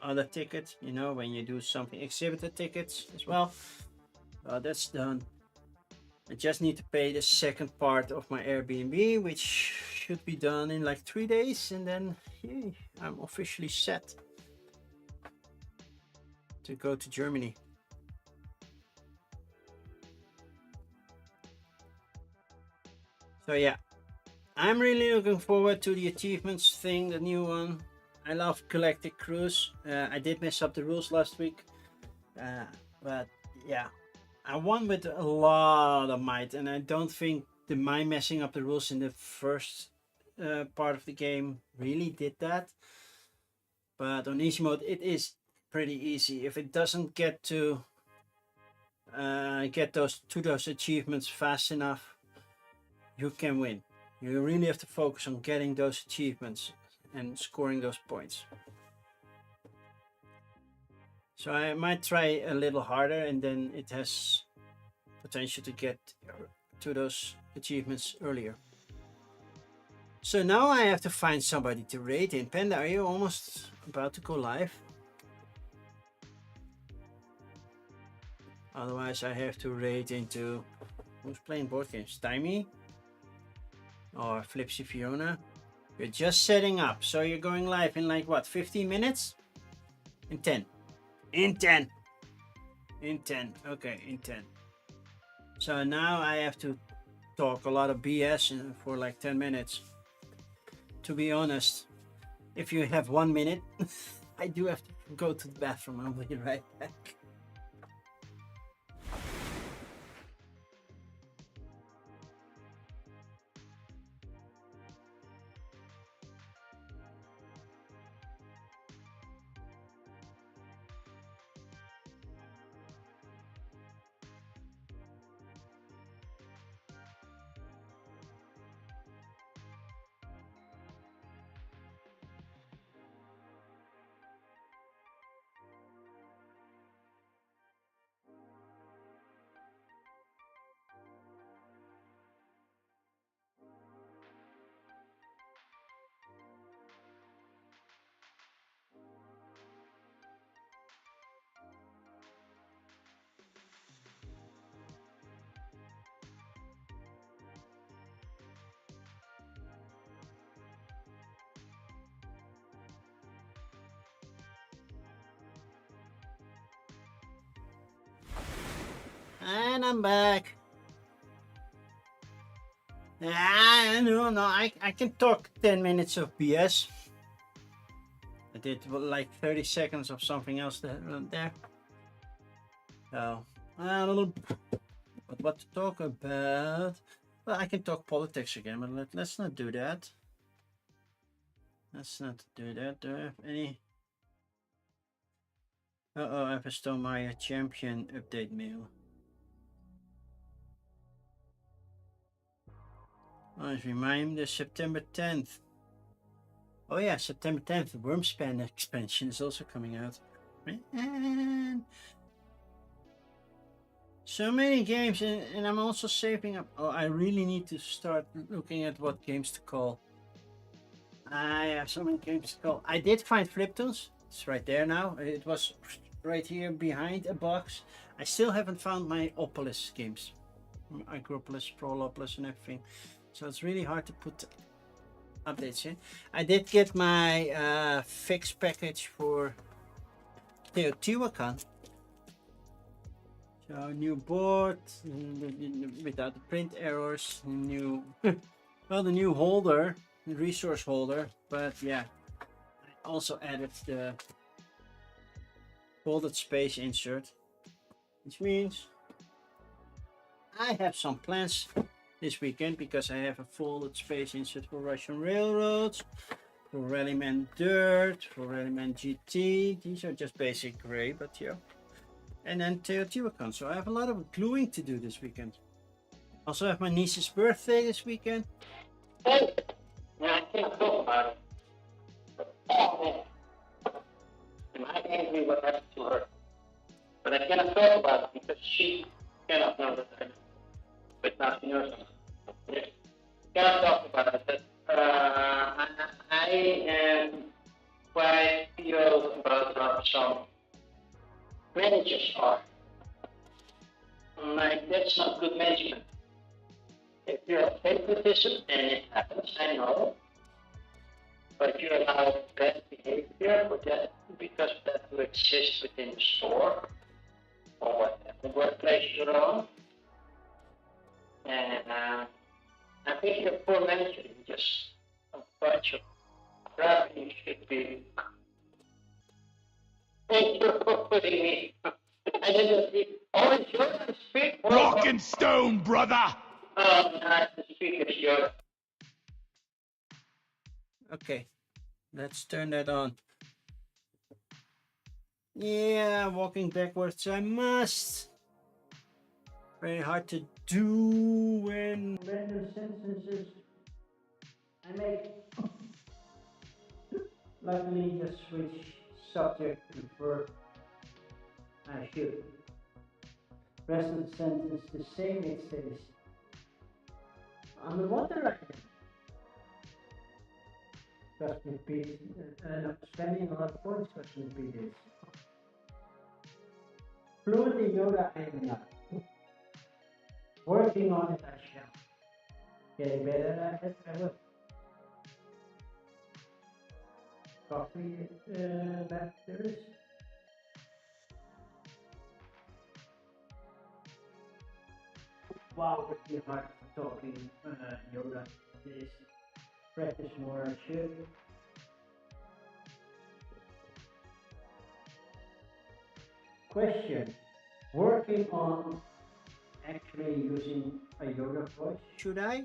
other ticket, you know, when you do something, exhibitor tickets as well. That's done. I just need to pay the second part of my Airbnb, which should be done in like 3 days, and then yay, I'm officially set to go to Germany. So yeah, I'm really looking forward to the achievements thing, the new one. I love Galactic Cruise. I did mess up the rules last week, but yeah, I won with a lot of might, and I don't think my messing up the rules in the first part of the game really did that. But on easy mode, it is pretty easy. If it doesn't get to get those achievements fast enough, you can win. You really have to focus on getting those achievements and scoring those points. So I might try a little harder, and then it has potential to get to those achievements earlier. So now I have to find somebody to raid in. Panda, are you almost about to go live? Otherwise I have to raid into... Who's playing board games? Timey? Or Flipsy Fiona? You're just setting up, so you're going live in like what, 15 minutes? In 10. In 10. In 10. Okay, in 10. So now I have to talk a lot of BS for like 10 minutes. To be honest, if you have 1 minute, I do have to go to the bathroom. I'll be right back. And I'm back. No, I can talk 10 minutes of BS. I did like 30 seconds of something else there. So, I don't know what to talk about. Well, I can talk politics again, but let's not do that. Let's not do that. Do I have any? Uh-oh, I have a Stonemaier champion update mail. Let's remind me, September 10th. Oh yeah, September 10th, the Wormspan expansion is also coming out. Man. So many games, and I'm also saving up. Oh, I really need to start looking at what games to call. I have so many games to call. I did find Fliptoons. It's right there now. It was right here behind a box. I still haven't found my Opolis games. Acropolis, Prolopolis and everything. So it's really hard to put updates in. I did get my fix package for Teotihuacan. So new board without the print errors, new well, the new holder, the resource holder, but yeah, I also added the folded space insert, which means I have some plans this weekend because I have a folded space insert for Russian Railroads, for Rallyman Dirt, for Rallyman GT. These are just basic gray, but yeah. And then Teotihuacan. So I have a lot of gluing to do this weekend. Also have my niece's birthday this weekend. Hey, I can't talk about it. Oh, man. Am I angry what happened to her? But I cannot talk about it because she cannot know that I know. But now she knows. Yes. Cannot talk about it. But I am quite curious about some managers are. Like, that's not good management. If you're a favoritism, and it happens, I know, but if you allow bad behavior for that, because that to exist within the store, or whatever workplace you're on, and I think you're a poor manager, you're just a bunch of crap, you should be. Thank you for putting me. I didn't see. Oh, it's yours to speak. Rock and stone, brother! Oh, nice to speak is yours. Okay, let's turn that on. Yeah, walking backwards I must. Very hard to do when random sentences I make. Luckily, just switch subject to verb. I should. Rest of the sentence the same, it says. Underwater I can. Just repeat, spending a lot of points, just repeat it. Fluent in Yoda I am not. Working on it I shall. Getting better at it I will. Coffee left there is. Wow, would be hard talking Yoda. This practice more I should. Question. Working on actually using a Yoda voice. Should I?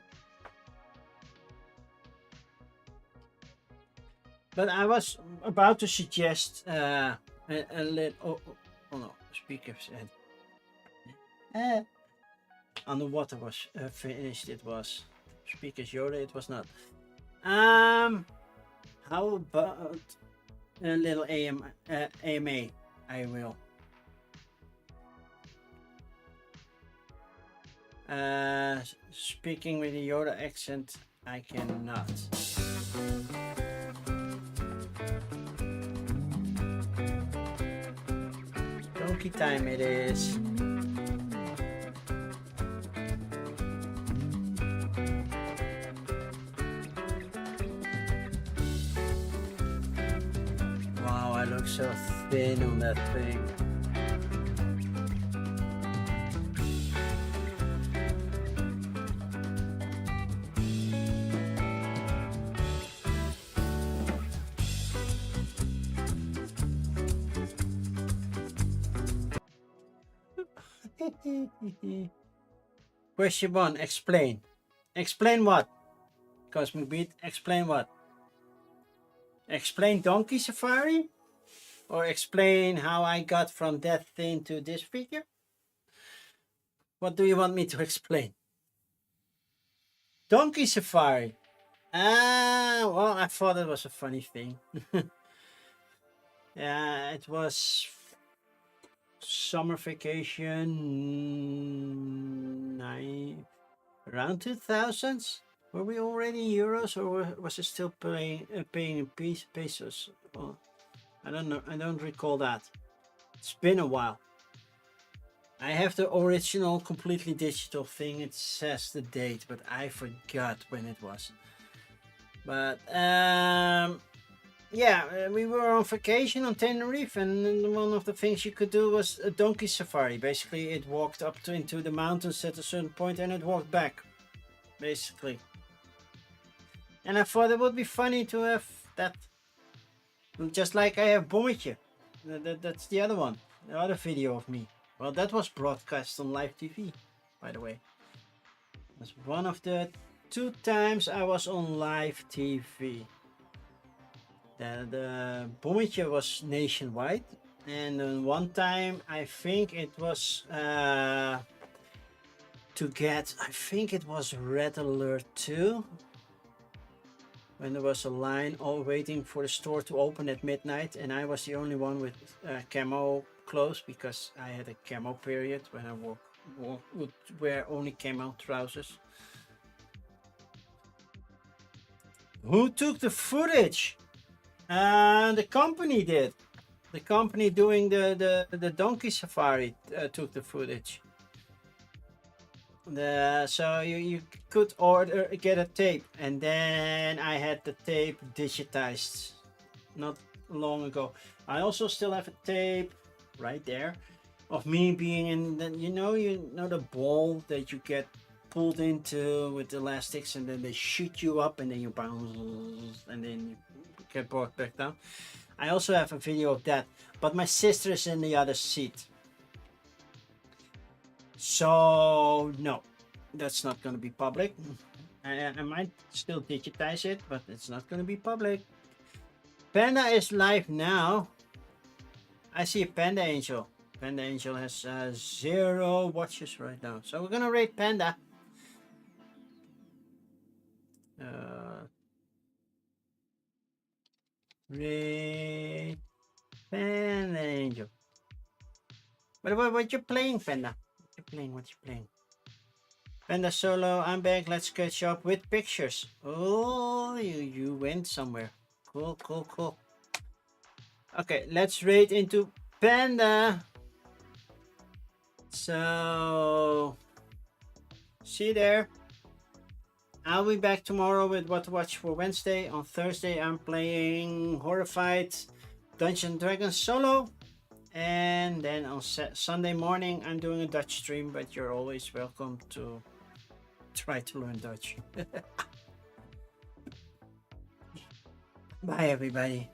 But I was about to suggest a little. Oh no, speaker said. Underwater was finished. It was speakers Yoda. It was not. How about a little AMA? I will. Speaking with a Yoda accent, I cannot. Donkey time it is. Wow, I look so thin on that thing. Question 1, explain. Explain what? Cosmic Beat, explain what? Explain Donkey Safari? Or explain how I got from that thing to this figure? What do you want me to explain? Donkey Safari. Ah, well, I thought it was a funny thing. Yeah, it was summer vacation, around 2000s. Were we already in euros, or was it still paying in pesos? Well, I don't know. I don't recall that. It's been a while. I have the original completely digital thing. It says the date, but I forgot when it was. But yeah, we were on vacation on Tenerife, and one of the things you could do was a donkey safari. Basically, it walked up into the mountains at a certain point, and it walked back, basically. And I thought it would be funny to have that, just like I have Bommetje. That's the other one, the other video of me. Well, that was broadcast on live TV, by the way. It was one of the 2 times I was on live TV. The Bommetje was nationwide, and one time I think it was to get, I think it was Red Alert 2, when there was a line all waiting for the store to open at midnight, and I was the only one with camo clothes, because I had a camo period when I would wear only camo trousers. Who took the footage? The company did. The company doing the donkey safari took the footage. So you could get a tape, and then I had the tape digitized not long ago. I also still have a tape right there of me being in the, you know the ball that you get pulled into with elastics, and then they shoot you up, and then you bounce, and then you get brought back down. I also have a video of that, but my sister is in the other seat. So no, that's not going to be public. I might still digitize it, but it's not going to be public. Panda is live now. I see a Panda Angel. Panda Angel has 0 watches right now. So we're going to rate Panda. Rate Panda Angel. What you playing, Panda? What you playing? Panda Solo, I'm back. Let's catch up with pictures. Oh, you went somewhere. Cool. Okay, let's rate into Panda. So, see you there. I'll be back tomorrow with what to watch for Wednesday. On Thursday, I'm playing Horrified Dungeons & Dragons solo. And then on Sunday morning, I'm doing a Dutch stream, but you're always welcome to try to learn Dutch. Bye, everybody.